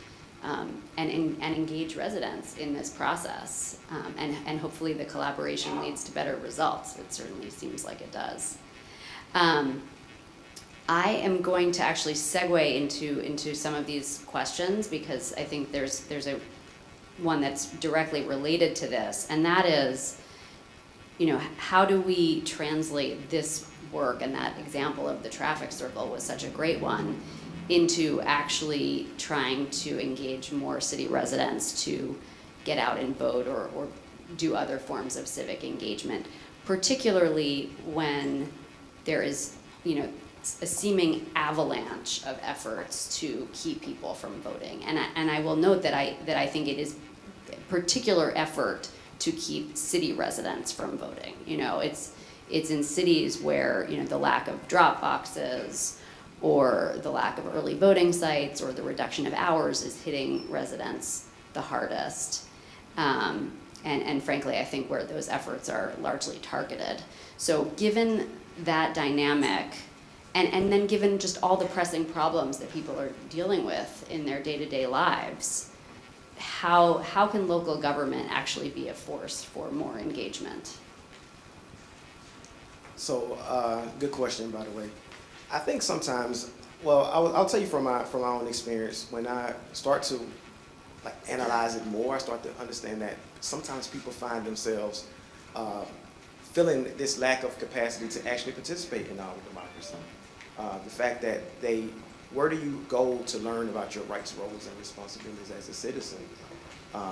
engage residents in this process. And hopefully the collaboration leads to better results. It certainly seems like it does. I am going to actually segue into some of these questions because I think there's a one that's directly related to this, and that is, how do we translate this work, and that example of the traffic circle was such a great one, into actually trying to engage more city residents to get out and vote or do other forms of civic engagement, particularly when there is, a seeming avalanche of efforts to keep people from voting. And I will note that I think it is a particular effort to keep city residents from voting. It's in cities where, the lack of drop boxes or the lack of early voting sites or the reduction of hours is hitting residents the hardest. And frankly, I think where those efforts are largely targeted. So given that dynamic, and then given just all the pressing problems that people are dealing with in their day-to-day lives, how can local government actually be a force for more engagement? So, good question, by the way. I think sometimes, I'll tell you from my own experience, when I start to analyze it more, I start to understand that sometimes people find themselves feeling this lack of capacity to actually participate in our democracy. The fact that where do you go to learn about your rights, roles, and responsibilities as a citizen?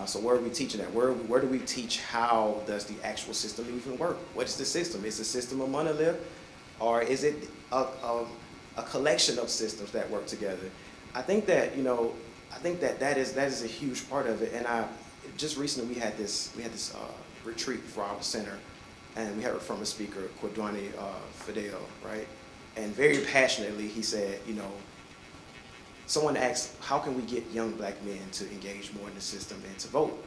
So where are we teaching that? Where do we teach how does the actual system even work? What is the system? Is the system a monolith, or is it a collection of systems that work together? I think that that is a huge part of it. And just recently we had this retreat for our center, and we heard from a speaker, Quadrani Fidel, right? And very passionately, he said, someone asked, how can we get young black men to engage more in the system and to vote?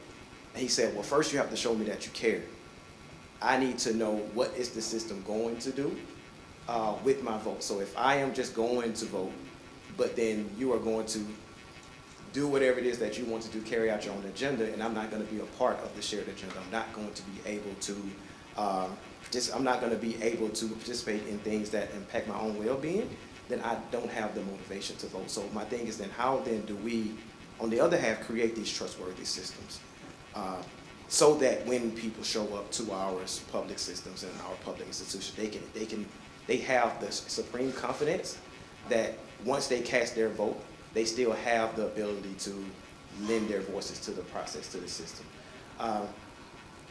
And he said, well, first you have to show me that you care. I need to know what is the system going to do with my vote. So if I am just going to vote, but then you are going to do whatever it is that you want to do, carry out your own agenda, and I'm not going to be a part of the shared agenda. I'm not going to be able to participate in things that impact my own well-being, then I don't have the motivation to vote. So my thing is then how then do we, on the other half, create these trustworthy systems so that when people show up to our public systems and our public institutions, they have the supreme confidence that once they cast their vote, they still have the ability to lend their voices to the process, to the system.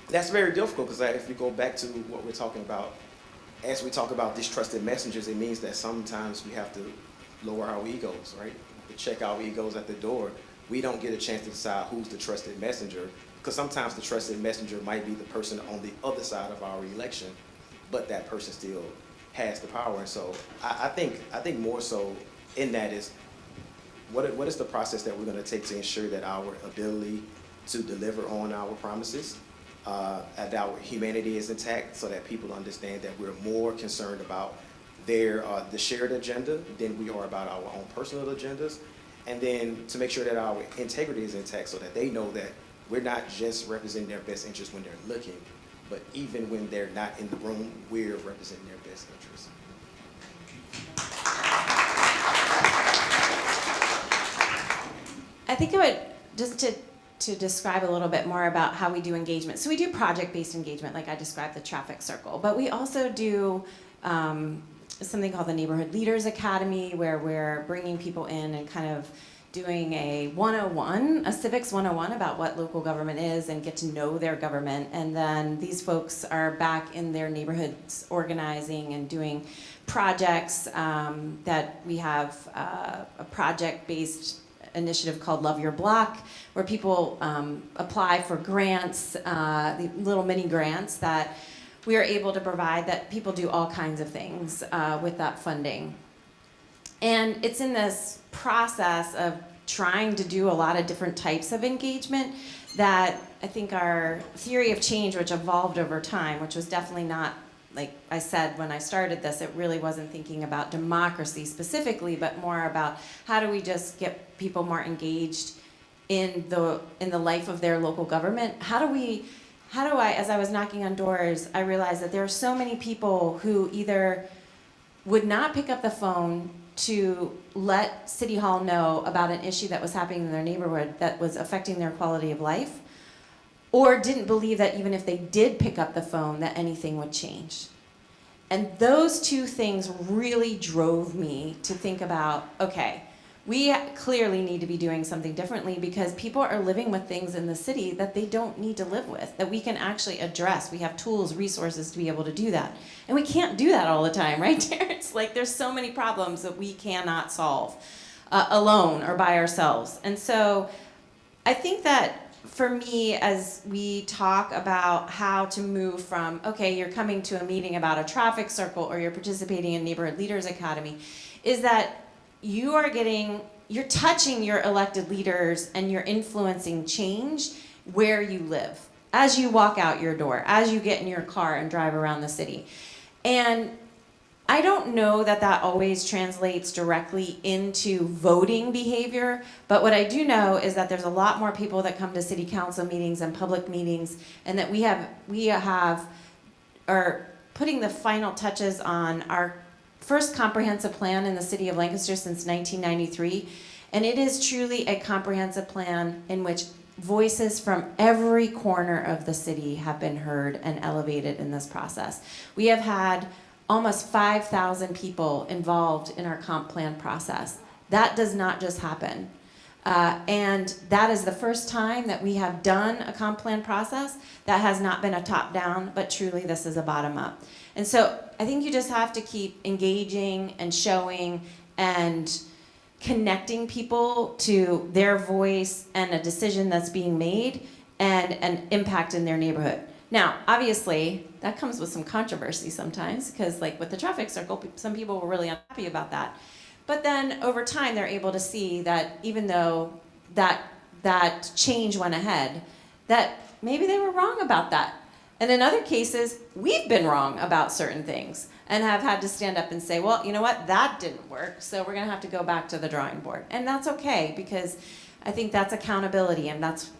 That's very difficult because if you go back to what we're talking about, as we talk about these trusted messengers, it means that sometimes we have to lower our egos, right? To check our egos at the door. We don't get a chance to decide who's the trusted messenger, because sometimes the trusted messenger might be the person on the other side of our election, but that person still has the power. So I think more so in that is what is the process that we're going to take to ensure that our ability to deliver on our promises, that our humanity is intact, so that people understand that we're more concerned about the shared agenda than we are about our own personal agendas, and then to make sure that our integrity is intact so that they know that we're not just representing their best interests when they're looking, but even when they're not in the room, we're representing their best interests. I think I would, just to describe a little bit more about how we do engagement. So we do project-based engagement, like I described the traffic circle, but we also do something called the Neighborhood Leaders Academy, where we're bringing people in and kind of doing a 101, a civics 101 about what local government is and get to know their government. And then these folks are back in their neighborhoods organizing and doing projects that we have a project-based initiative called Love Your Block, where people apply for grants, little mini grants that we are able to provide, that people do all kinds of things with that funding. And it's in this process of trying to do a lot of different types of engagement that I think our theory of change, which evolved over time, which was definitely not like I said when I started this, it really wasn't thinking about democracy specifically, but more about how do we just get people more engaged in the life of their local government. How do I, as I was knocking on doors, I realized that there are so many people who either would not pick up the phone to let City Hall know about an issue that was happening in their neighborhood that was affecting their quality of life, or didn't believe that even if they did pick up the phone that anything would change. And those two things really drove me to think about, okay, we clearly need to be doing something differently because people are living with things in the city that they don't need to live with, that we can actually address. We have tools, resources to be able to do that. And we can't do that all the time, right, Terri? It's like there's so many problems that we cannot solve alone or by ourselves. And so I think that for me, as we talk about how to move from, okay, you're coming to a meeting about a traffic circle or you're participating in Neighborhood Leaders Academy, is that you're touching your elected leaders and you're influencing change where you live, as you walk out your door, as you get in your car and drive around the city. And I don't know that that always translates directly into voting behavior, but what I do know is that there's a lot more people that come to city council meetings and public meetings, and that we are putting the final touches on our first comprehensive plan in the city of Lancaster since 1993, and it is truly a comprehensive plan in which voices from every corner of the city have been heard and elevated in this process. We have had almost 5,000 people involved in our comp plan process. That does not just happen. And that is the first time that we have done a comp plan process that has not been a top-down, but truly this is a bottom-up. And so I think you just have to keep engaging and showing and connecting people to their voice and a decision that's being made and an impact in their neighborhood. Now, obviously, that comes with some controversy sometimes, because like with the traffic circle, some people were really unhappy about that. But then over time, they're able to see that even though that change went ahead, that maybe they were wrong about that. And in other cases, we've been wrong about certain things and have had to stand up and say, well, you know what, that didn't work, so we're gonna have to go back to the drawing board. And that's okay, because I think that's accountability, and that's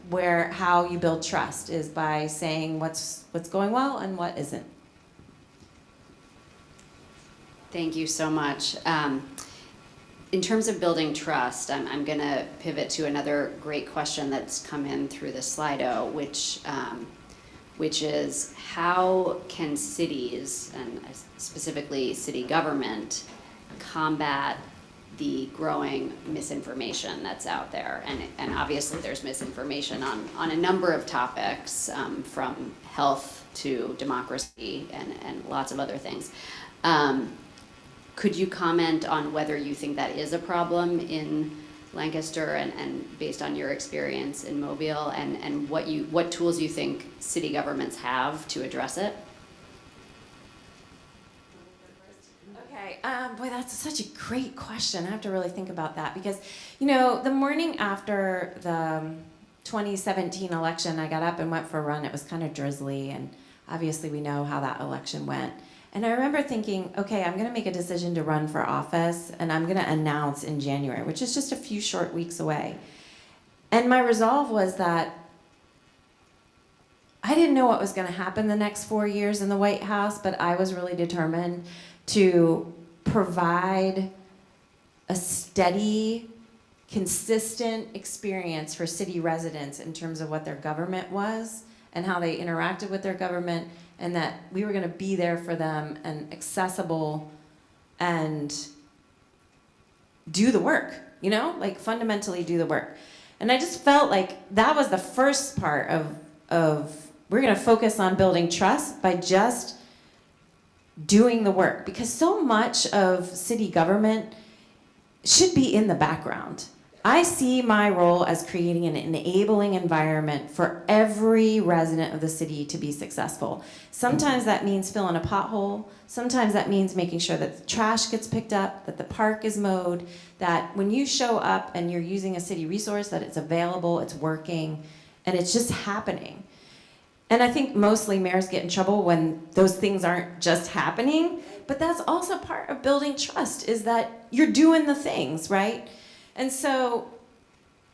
how you build trust, is by saying what's going well and what isn't. Thank you so much. In terms of building trust, I'm going to pivot to another great question that's come in through the Slido, which is how can cities, and specifically city government, combat the growing misinformation that's out there? And obviously there's misinformation on a number of topics, from health to democracy and lots of other things. Could you comment on whether you think that is a problem in Lancaster and based on your experience in Mobile, and what tools you think city governments have to address it? Okay, boy, that's such a great question. I have to really think about that because, you know, the morning after the 2017 election, I got up and went for a run. It was kind of drizzly, and obviously we know how that election went. And I remember thinking, okay, I'm gonna make a decision to run for office, and I'm gonna announce in January, which is just a few short weeks away. And my resolve was that I didn't know what was gonna happen the next 4 years in the White House, but I was really determined to provide a steady, consistent experience for city residents in terms of what their government was and how they interacted with their government, and that we were going to be there for them and accessible and do the work, you know, like fundamentally do the work. And I just felt like that was the first part of we're going to focus on building trust by just doing the work, because so much of city government should be in the background. I see my role as creating an enabling environment for every resident of the city to be successful. Sometimes that means filling a pothole. Sometimes that means making sure that the trash gets picked up, that the park is mowed, that when you show up and you're using a city resource, that it's available, it's working, and it's just happening. And I think mostly mayors get in trouble when those things aren't just happening, but that's also part of building trust, is that you're doing the things, right? And so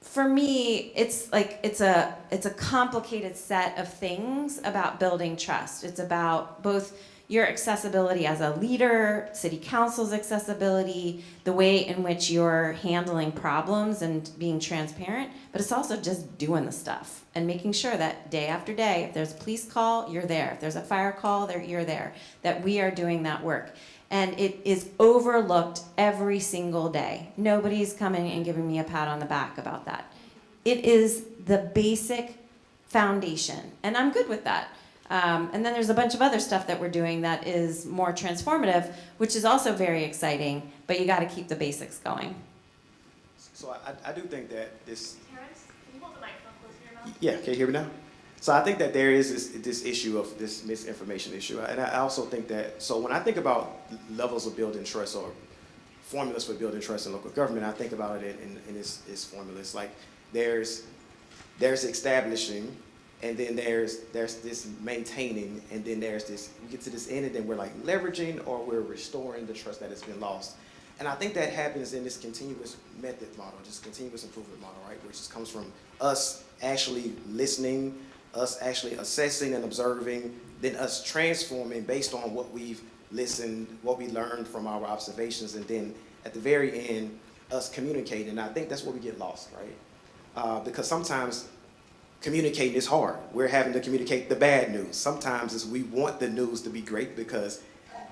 for me, it's like it's a complicated set of things about building trust. It's about both your accessibility as a leader, city council's accessibility, the way in which you're handling problems and being transparent, but it's also just doing the stuff and making sure that day after day, if there's a police call, you're there. If there's a fire call, you're there, that we are doing that work. And it is overlooked every single day. Nobody's coming and giving me a pat on the back about that. It is the basic foundation, and I'm good with that. And then there's a bunch of other stuff that we're doing that is more transformative, which is also very exciting, but you got to keep the basics going. So I do think that this... Terrence, can you hold the microphone close to your mouth? Yeah, can you hear me now? So I think that there is this issue of this misinformation issue. And I also think that, so when I think about levels of building trust or formulas for building trust in local government, I think about it in this formula. It's like there's establishing, and then there's this maintaining, and then there's this, we get to this end, and then we're like leveraging, or we're restoring the trust that has been lost. And I think that happens in this continuous method model, this continuous improvement model, right? Which just comes from us actually listening, us actually assessing and observing, then us transforming based on what we've listened, what we learned from our observations, and then at the very end, us communicating. And I think that's where we get lost, right? Because sometimes communicating is hard. We're having to communicate the bad news. Sometimes we want the news to be great because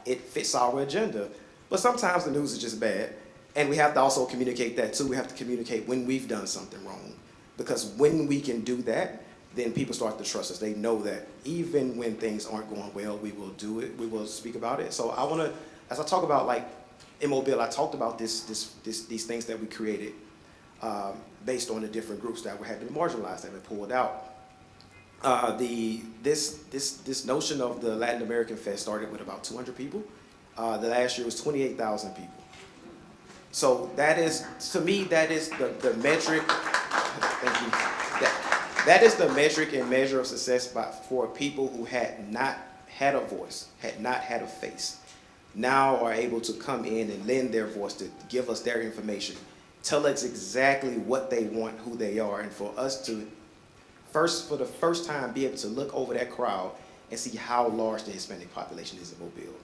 it fits our agenda. But sometimes the news is just bad. And we have to also communicate that too. We have to communicate when we've done something wrong. Because when we can do that, then people start to trust us. They know that even when things aren't going well, we will do it. We will speak about it. So I want to, as I talk about like Immobile, I talked about these things that we created based on the different groups that were having marginalized, that were pulled out. This notion of the Latin American Fest started with about 200 people. The last year was 28,000 people. So that is, to me, that is the metric. Thank you. That is the metric and measure of success for people who had not had a voice, had not had a face, now are able to come in and lend their voice to give us their information, tell us exactly what they want, who they are, and for us to for the first time, be able to look over that crowd and see how large the Hispanic population is in Mobile.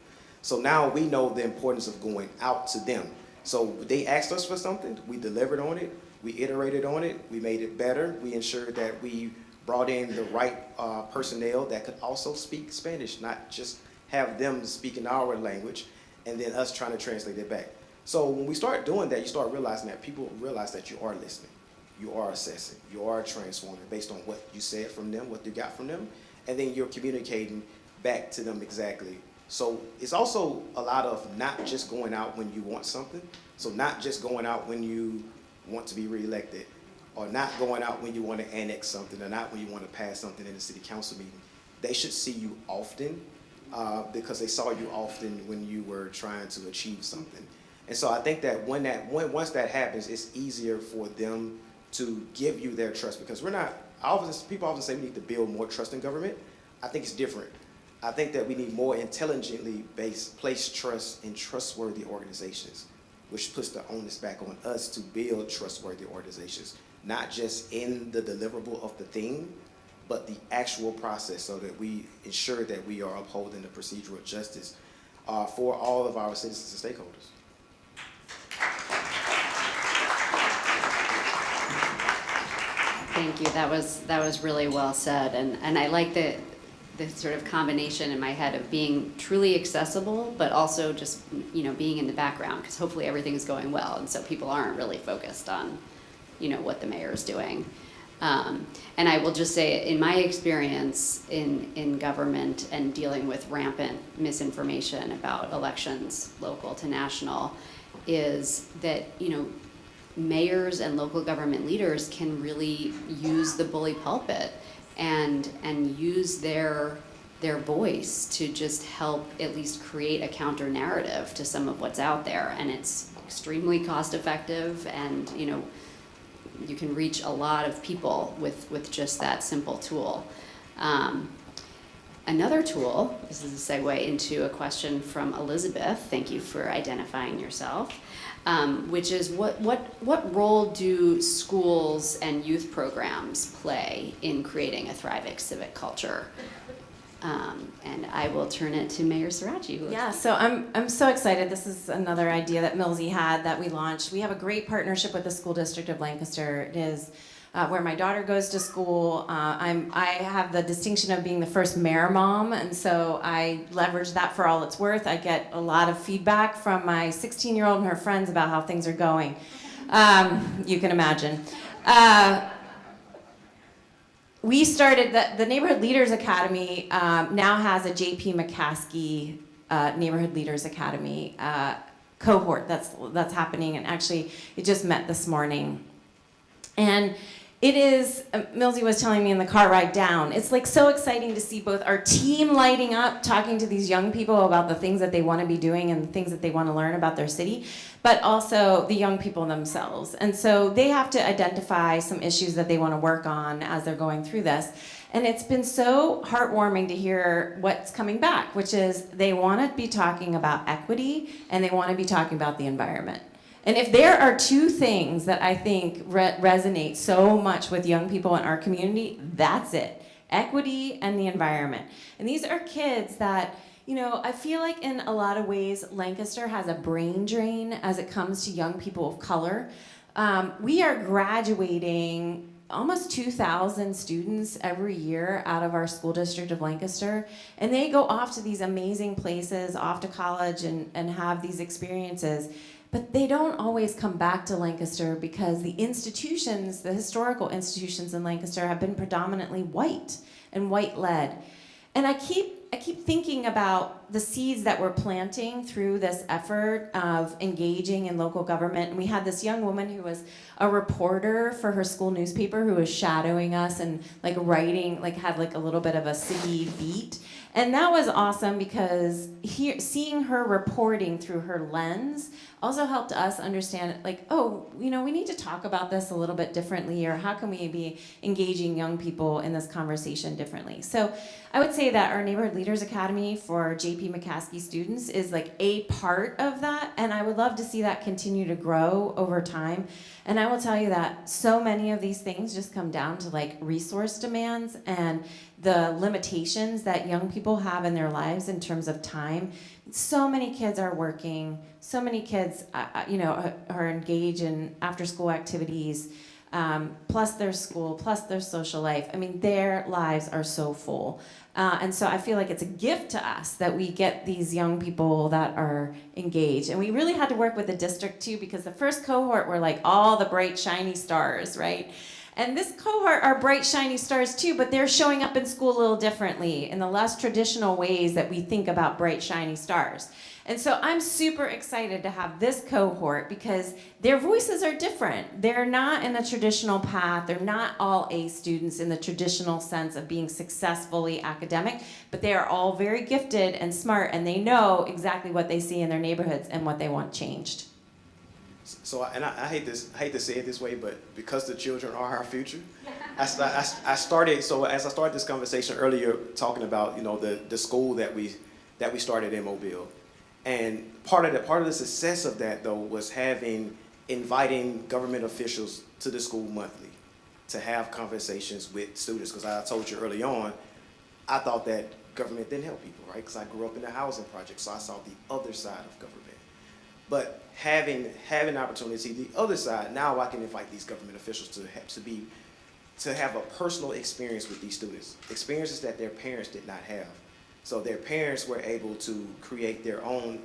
So now we know the importance of going out to them. So they asked us for something, we delivered on it, we iterated on it, we made it better, we ensured that we brought in the right personnel that could also speak Spanish, not just have them speak in our language and then us trying to translate it back. So when we start doing that, you start realizing that people realize that you are listening, you are assessing, you are transforming based on what you said from them, what you got from them, and then you're communicating back to them exactly. So it's also a lot of not just going out when you want something, so not just going out when you want to be reelected, or not going out when you want to annex something, or not when you want to pass something in the city council meeting. They should see you often because they saw you often when you were trying to achieve something. And so I think that once that happens, it's easier for them to give you their trust, because people often say we need to build more trust in government. I think it's different. I think that we need more intelligently placed trust in trustworthy organizations, which puts the onus back on us to build trustworthy organizations, not just in the deliverable of the thing, but the actual process, so that we ensure that we are upholding the procedural justice for all of our citizens and stakeholders. Thank you. That was really well said, and I like the sort of combination in my head of being truly accessible, but also just being in the background, because hopefully everything is going well, and so people aren't really focused on what the mayor is doing. And I will just say, in my experience in government and dealing with rampant misinformation about elections, local to national, is that mayors and local government leaders can really use the bully pulpit and use their voice to just help at least create a counter narrative to some of what's out there. And it's extremely cost effective, and you can reach a lot of people with just that simple tool. Another tool, this is a segue into a question from Elizabeth, thank you for identifying yourself, which is what role do schools and youth programs play in creating a thriving civic culture? And I will turn it to Mayor Sirachi. Yeah, so I'm so excited. This is another idea that Millsy had that we launched. We have a great partnership with the School District of Lancaster. It is where my daughter goes to school. I have the distinction of being the first mayor mom, and so I leverage that for all it's worth. I get a lot of feedback from my 16-year-old and her friends about how things are going. You can imagine. We started, the Neighborhood Leaders Academy now has a J.P. Mikulski Neighborhood Leaders Academy cohort that's happening, and actually it just met this morning. And it is, Millsy was telling me in the car ride down, it's like so exciting to see both our team lighting up, talking to these young people about the things that they want to be doing and the things that they want to learn about their city, but also the young people themselves. And so they have to identify some issues that they want to work on as they're going through this. And it's been so heartwarming to hear what's coming back, which is they want to be talking about equity and they want to be talking about the environment. And if there are two things that I think resonate so much with young people in our community, that's it. Equity and the environment. And these are kids that, you know, I feel like in a lot of ways, Lancaster has a brain drain as it comes to young people of color. We are graduating almost 2,000 students every year out of our school district of Lancaster, and they go off to these amazing places, off to college and have these experiences. But they don't always come back to Lancaster because the institutions, the historical institutions in Lancaster have been predominantly white and white-led. And I keep thinking about the seeds that we're planting through this effort of engaging in local government. And we had this young woman who was a reporter for her school newspaper who was shadowing us and like writing, like had like a little bit of a city beat. And that was awesome because seeing her reporting through her lens also helped us understand, like, oh, you know, we need to talk about this a little bit differently, or how can we be engaging young people in this conversation differently? So I would say that our Neighborhood Leaders Academy for J.P. Mikulski students is like a part of that, and I would love to see that continue to grow over time. And I will tell you that so many of these things just come down to like resource demands and the limitations that young people have in their lives in terms of time. So many kids are working, so many kids you know, are engaged in after school activities, plus their school, plus their social life. I mean, their lives are so full. And so I feel like it's a gift to us that we get these young people that are engaged. And we really had to work with the district too, because the first cohort were like all the bright, shiny stars, right? And this cohort are bright, shiny stars too, but they're showing up in school a little differently in the less traditional ways that we think about bright, shiny stars. And so I'm super excited to have this cohort because their voices are different. They're not in the traditional path. They're not all A students in the traditional sense of being successfully academic, but they are all very gifted and smart, and they know exactly what they see in their neighborhoods and what they want changed. So, and I hate to say it this way, but because the children are our future, I started this conversation earlier talking about, you know, the school that we started in Mobile. And part of the success of that, though, was inviting government officials to the school monthly to have conversations with students. Because I told you early on, I thought that government didn't help people, right? Because I grew up in the housing project, so I saw the other side of government. But having opportunity, the other side, now I can invite these government officials to have a personal experience with these students, experiences that their parents did not have. So their parents were able to create their own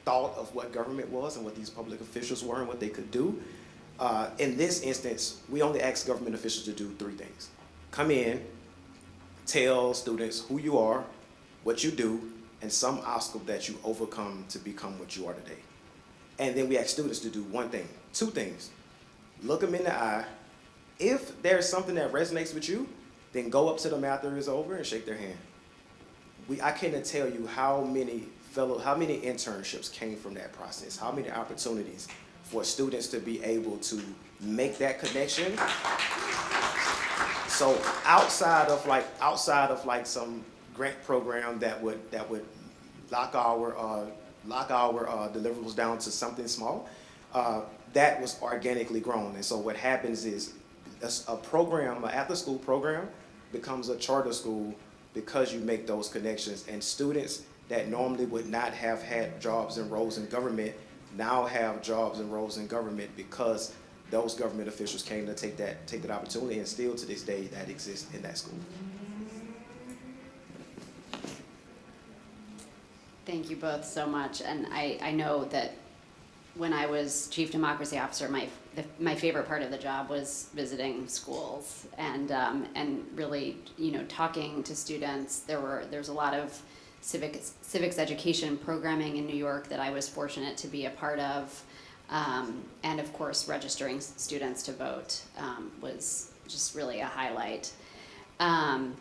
thought of what government was and what these public officials were and what they could do. In this instance, we only asked government officials to do 3 things. Come in, tell students who you are, what you do, and some obstacle that you overcome to become what you are today. And then we ask students to do 2 things. Look them in the eye. If there's something that resonates with you, then go up to them after it's over and shake their hand. I cannot tell you how many internships came from that process, how many opportunities for students to be able to make that connection. So outside of some grant program that would lock our deliverables down to something small. That was organically grown, and so what happens is a program, an after-school program, becomes a charter school because you make those connections, and students that normally would not have had jobs and roles in government now have jobs and roles in government because those government officials came to take that opportunity, and still to this day that exists in that school. Thank you both so much, and I know that when I was Chief Democracy Officer, my favorite part of the job was visiting schools and really, talking to students. There's a lot of civics education programming in New York that I was fortunate to be a part of, and of course registering students to vote was just really a highlight. Now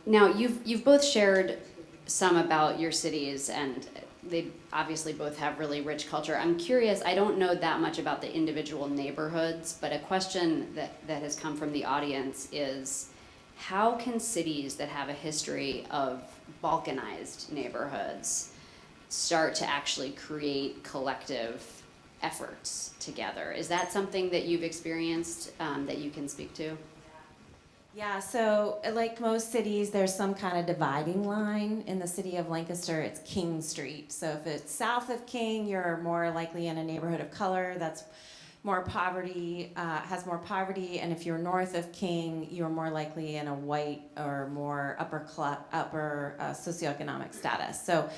you've both shared some about your cities, and they obviously both have really rich culture. I'm curious, I don't know that much about the individual neighborhoods, but a question that has come from the audience is, how can cities that have a history of balkanized neighborhoods start to actually create collective efforts together? Is that something that you've experienced that you can speak to? Yeah, so like most cities, there's some kind of dividing line. In the city of Lancaster, it's King Street. So if it's south of King, you're more likely in a neighborhood of color that's more poverty, has more poverty, and if you're north of King, you're more likely in a white or more upper socioeconomic status. So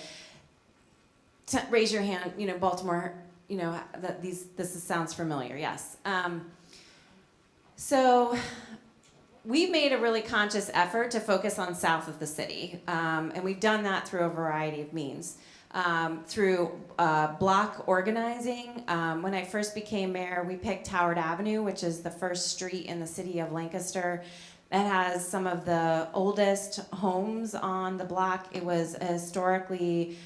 raise your hand, Baltimore, this sounds familiar, yes. So we've made a really conscious effort to focus on south of the city, and we've done that through a variety of means. Through block organizing. When I first became mayor, we picked Howard Avenue, which is the first street in the city of Lancaster. It has some of the oldest homes on the block. It was a historically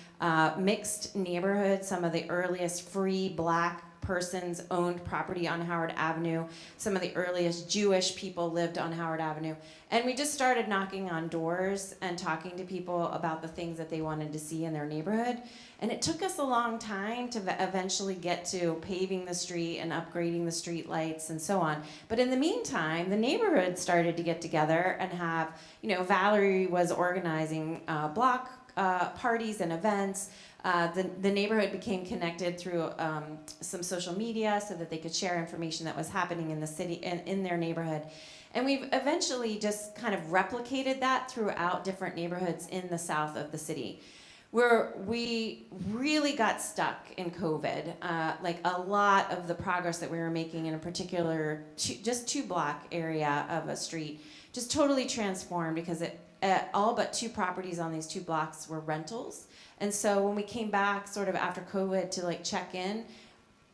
mixed neighborhood, some of the earliest free black persons owned property on Howard Avenue. Some of the earliest Jewish people lived on Howard Avenue. And we just started knocking on doors and talking to people about the things that they wanted to see in their neighborhood. And it took us a long time to eventually get to paving the street and upgrading the street lights and so on. But in the meantime, the neighborhood started to get together and have, Valerie was organizing block parties and events. The neighborhood became connected through some social media so that they could share information that was happening in the city and in their neighborhood. And we've eventually just kind of replicated that throughout different neighborhoods in the south of the city. Where we really got stuck in COVID, like a lot of the progress that we were making in a particular just 2-block area of a street just totally transformed because all but 2 properties on these 2 blocks were rentals. And so when we came back sort of after COVID to check in,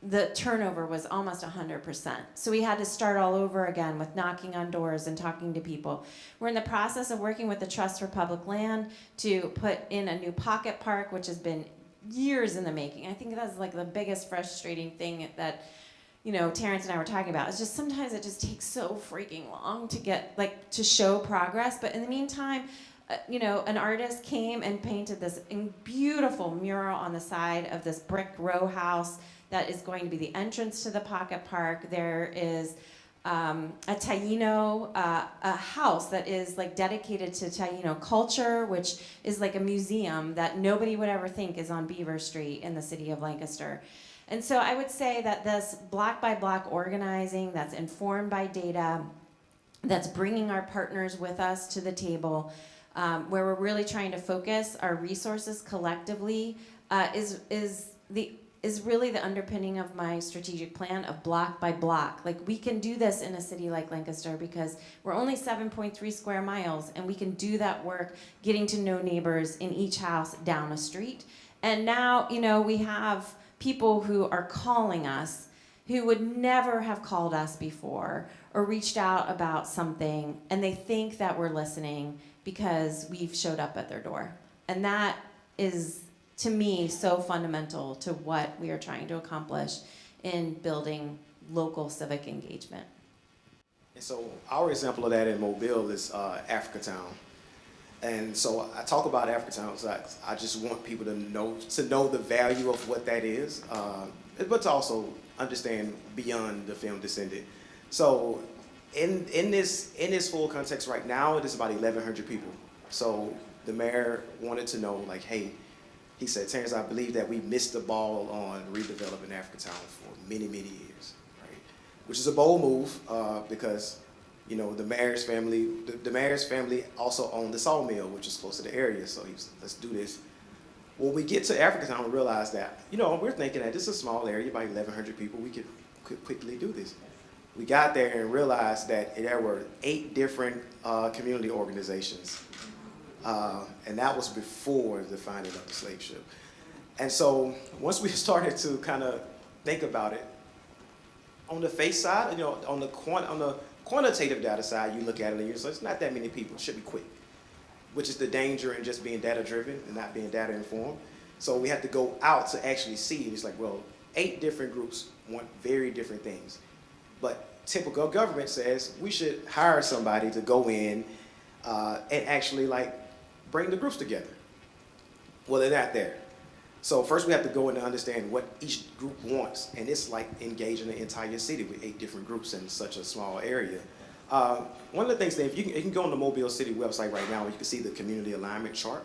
the turnover was almost 100%. So we had to start all over again with knocking on doors and talking to people. We're in the process of working with the Trust for Public Land to put in a new pocket park, which has been years in the making. I think that's the biggest frustrating thing that, Terrence and I were talking about. It's just sometimes it just takes so freaking long to get, to show progress. But in the meantime, an artist came and painted this beautiful mural on the side of this brick row house that is going to be the entrance to the pocket park. There is a Taino, a house that is dedicated to Taino culture, which is a museum that nobody would ever think is on Beaver Street in the city of Lancaster. And so I would say that this block by block organizing that's informed by data, that's bringing our partners with us to the table, where we're really trying to focus our resources collectively, is really the underpinning of my strategic plan of block by block. We can do this in a city like Lancaster because we're only 7.3 square miles, and we can do that work getting to know neighbors in each house down a street. And now, we have people who are calling us who would never have called us before or reached out about something, and they think that we're listening because we've showed up at their door. And that is, to me, so fundamental to what we are trying to accomplish in building local civic engagement. And so our example of that in Mobile is Africatown. And so I talk about Africatown, so I just want people to know the value of what that is, but to also understand beyond the film Descendant. So in this full context right now, it is about 1,100 people. So the mayor wanted to know, like, hey, he said, Terrence, I believe that we missed the ball on redeveloping Africatown for many, many years, right? Which is a bold move because, you know, the mayor's family also owned the sawmill, which is close to the area. So he was, let's do this. When we get to Africatown, we realize that, you know, we're thinking that this is a small area, about 1,100 people, we could quickly do this. We got there and realized that there were 8 different community organizations. And that was before the finding of the slave ship. And so once we started to kind of think about it, on the face side, you know, on the quantitative data side, you look at it and you're like, it's not that many people, it should be quick, which is the danger in just being data driven and not being data informed. So we had to go out to actually see, and it's like, well, 8 different groups want very different things. But typical government says we should hire somebody to go in and actually like bring the groups together. Well, they're not there. So first we have to go in and understand what each group wants, and it's like engaging the entire city with 8 different groups in such a small area. One of the things that if you can go on the Mobile City website right now, you can see the community alignment chart,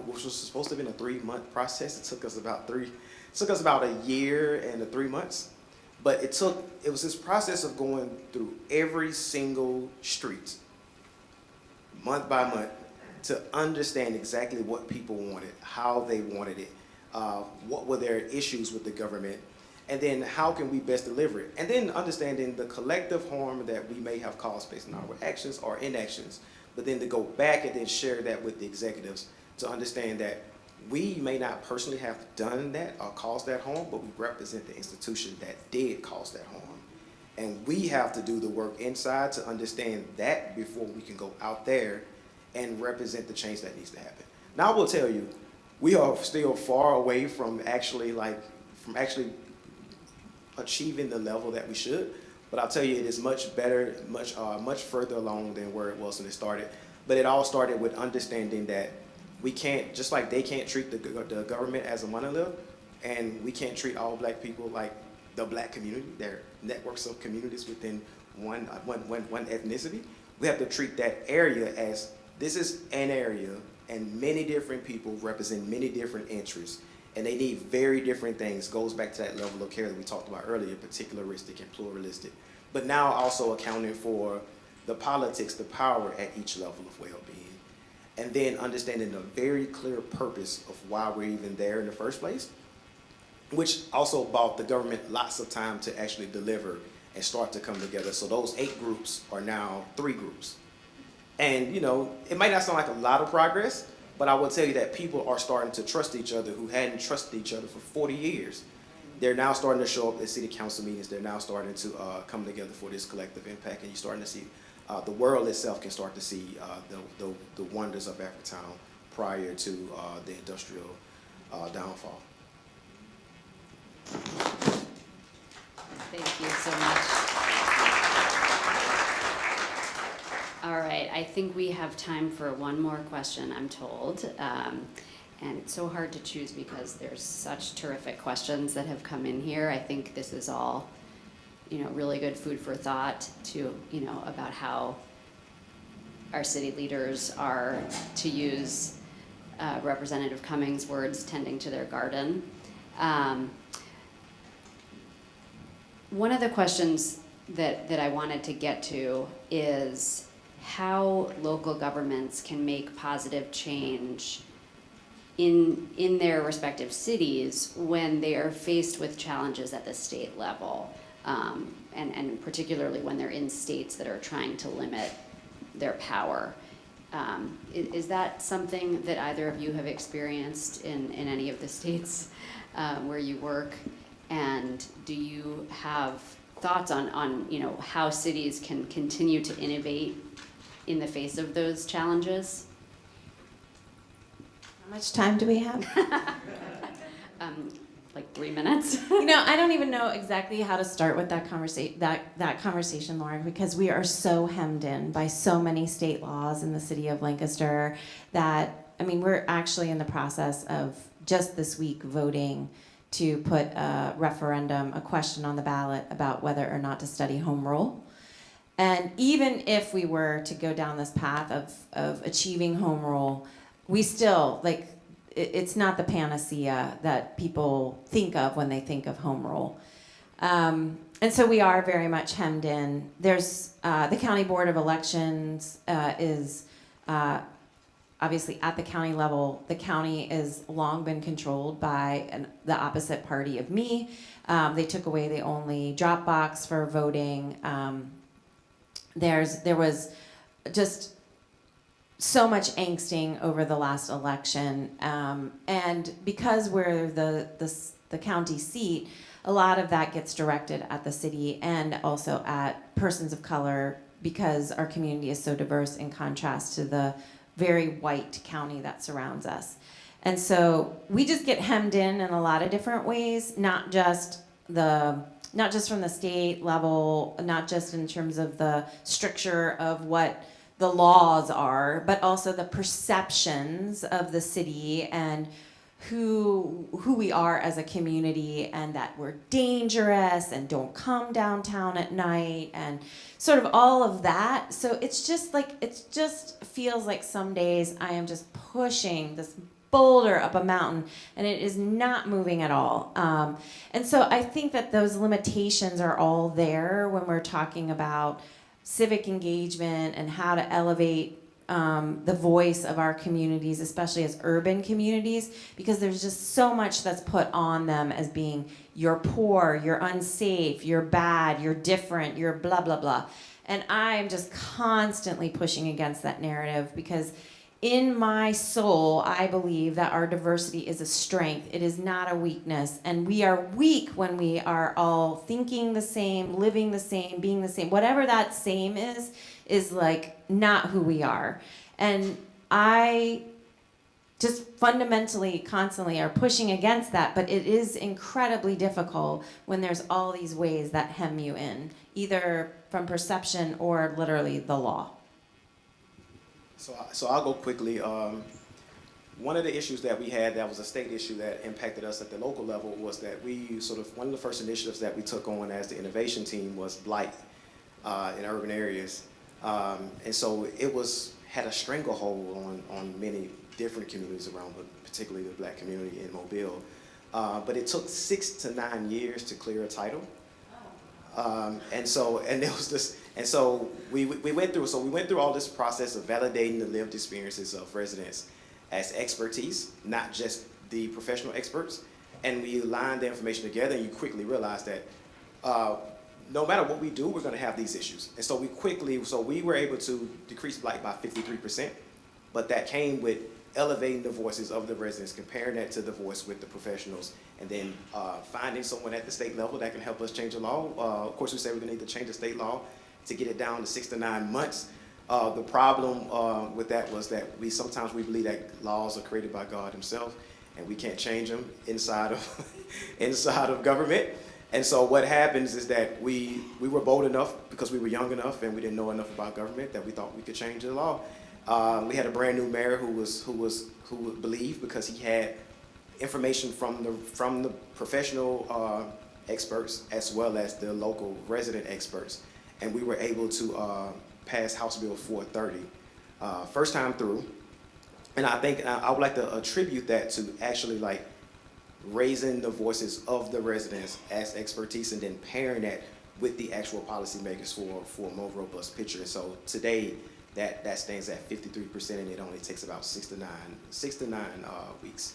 which was supposed to have been a 3-month process. It took us about a year and 3 months. But it was this process of going through every single street, month by month, to understand exactly what people wanted, how they wanted it, what were their issues with the government, and then how can we best deliver it. And then understanding the collective harm that we may have caused based on our actions or inactions, but then to go back and then share that with the executives to understand that we may not personally have done that or caused that harm, but we represent the institution that did cause that harm. And we have to do the work inside to understand that before we can go out there and represent the change that needs to happen. Now I will tell you, we are still far away from actually achieving the level that we should, but I'll tell you it is much better, much further along than where it was when it started. But it all started with understanding that we can't, just like they can't treat the government as a monolith, and we can't treat all black people like the black community. There are networks of communities within one ethnicity. We have to treat that area as this is an area, and many different people represent many different interests, and they need very different things. Goes back to that level of care that we talked about earlier, particularistic and pluralistic, but now also accounting for the politics, the power at each level of well-being. And then understanding the very clear purpose of why we're even there in the first place, which also bought the government lots of time to actually deliver and start to come together. So those 8 groups are now 3 groups. And you know, it might not sound like a lot of progress, but I will tell you that people are starting to trust each other who hadn't trusted each other for 40 years. They're now starting to show up at city council meetings. They're now starting to come together for this collective impact, and you're starting to see the world itself can start to see the wonders of Africatown prior to the industrial downfall. Thank you so much. All right, I think we have time for one more question, I'm told. And it's so hard to choose because there's such terrific questions that have come in here. I think this is all, you know, really good food for thought to, you know, about how our city leaders are, to use Representative Cummings' words, tending to their garden. One of the questions that I wanted to get to is how local governments can make positive change in their respective cities when they are faced with challenges at the state level, and particularly when they're in states that are trying to limit their power. Is that something that either of you have experienced in any of the states where you work? And do you have thoughts on you know, how cities can continue to innovate in the face of those challenges? How much time do we have? like 3 minutes. I don't even know exactly how to start with that conversation, Lauren, because we are so hemmed in by so many state laws in the city of Lancaster that, we're actually in the process of just this week voting to put a referendum, a question on the ballot about whether or not to study home rule. And even if we were to go down this path of achieving home rule, we still, it's not the panacea that people think of when they think of home rule. And so we are very much hemmed in. There's the County Board of Elections is obviously at the county level. The county has long been controlled by the opposite party of me. They took away the only drop box for voting. There was just so much angsting over the last election, and because we're the county seat, a lot of that gets directed at the city and also at persons of color, because our community is so diverse in contrast to the very white county that surrounds us. And so we just get hemmed in a lot of different ways, not just from the state level, not just in terms of the stricture of what the laws are, but also the perceptions of the city and who we are as a community, and that we're dangerous and don't come downtown at night and sort of all of that. So it just feels like some days I am just pushing this boulder up a mountain and it is not moving at all. And so I think that those limitations are all there when we're talking about civic engagement and how to elevate the voice of our communities, especially as urban communities, because there's just so much that's put on them as being, you're poor, you're unsafe, you're bad, you're different, you're blah, blah, blah. And I'm just constantly pushing against that narrative, because in my soul, I believe that our diversity is a strength. It is not a weakness. And we are weak when we are all thinking the same, living the same, being the same. Whatever that same is like not who we are. And I just fundamentally, constantly are pushing against that. But it is incredibly difficult when there's all these ways that hem you in, either from perception or literally the law. So I'll go quickly. One of the issues that we had that was a state issue that impacted us at the local level was that one of the first initiatives that we took on as the innovation team was blight in urban areas. And so it had a stranglehold on many different communities around, but particularly the black community in Mobile. But it took 6 to 9 years to clear a title. So we went through all this process of validating the lived experiences of residents as expertise, not just the professional experts. And we aligned the information together, and you quickly realize that no matter what we do, we're going to have these issues. And so we were able to decrease blight by 53%, but that came with elevating the voices of the residents, comparing that to the voice with the professionals, and then finding someone at the state level that can help us change the law. Of course, we say we're going to need to change the state law to get it down to 6 to 9 months. The problem with that was that sometimes we believe that laws are created by God himself, and we can't change them inside of government. And so what happens is that we were bold enough, because we were young enough and we didn't know enough about government, that we thought we could change the law. We had a brand new mayor who believed, because he had information from the professional experts as well as the local resident experts, and we were able to pass House Bill 430 first time through. And I think I would like to attribute that to actually raising the voices of the residents as expertise, and then pairing that with the actual policymakers for a more robust picture. And so today, that stands at 53%, and it only takes about 6 to 9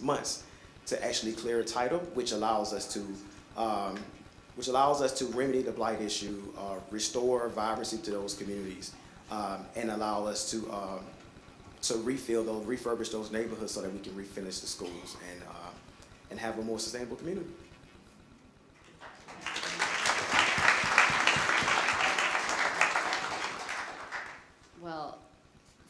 months to actually clear a title, which allows us to remedy the blight issue, restore vibrancy to those communities, and allow us to refurbish those neighborhoods so that we can refinish the schools and have a more sustainable community. Well,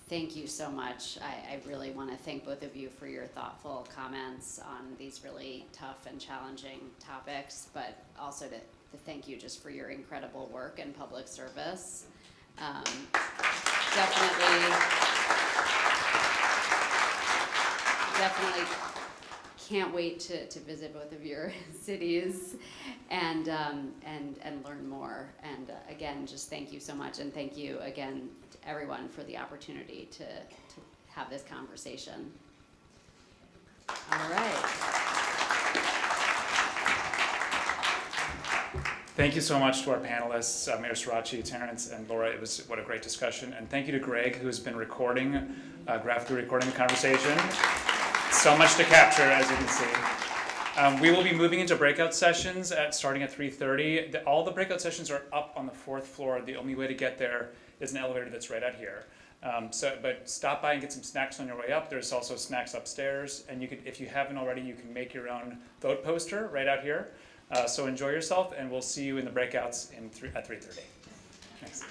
Thank you so much. I really want to thank both of you for your thoughtful comments on these really tough and challenging topics, but also to thank you just for your incredible work and public service. Definitely can't wait to visit both of your cities and learn more. And again, just thank you so much, and thank you again to everyone for the opportunity to have this conversation. All right. Thank you so much to our panelists, Mayor Sirachi, Terrence, and Laura. What a great discussion. And thank you to Greg, who's been recording, graphically recording the conversation. So much to capture, as you can see. We will be moving into breakout sessions starting at 3:30. All the breakout sessions are up on the 4th floor. The only way to get there is an elevator that's right out here. But stop by and get some snacks on your way up. There's also snacks upstairs. And you could, if you haven't already, you can make your own vote poster right out here. So enjoy yourself, and we'll see you in the breakouts at 3:30. Thanks.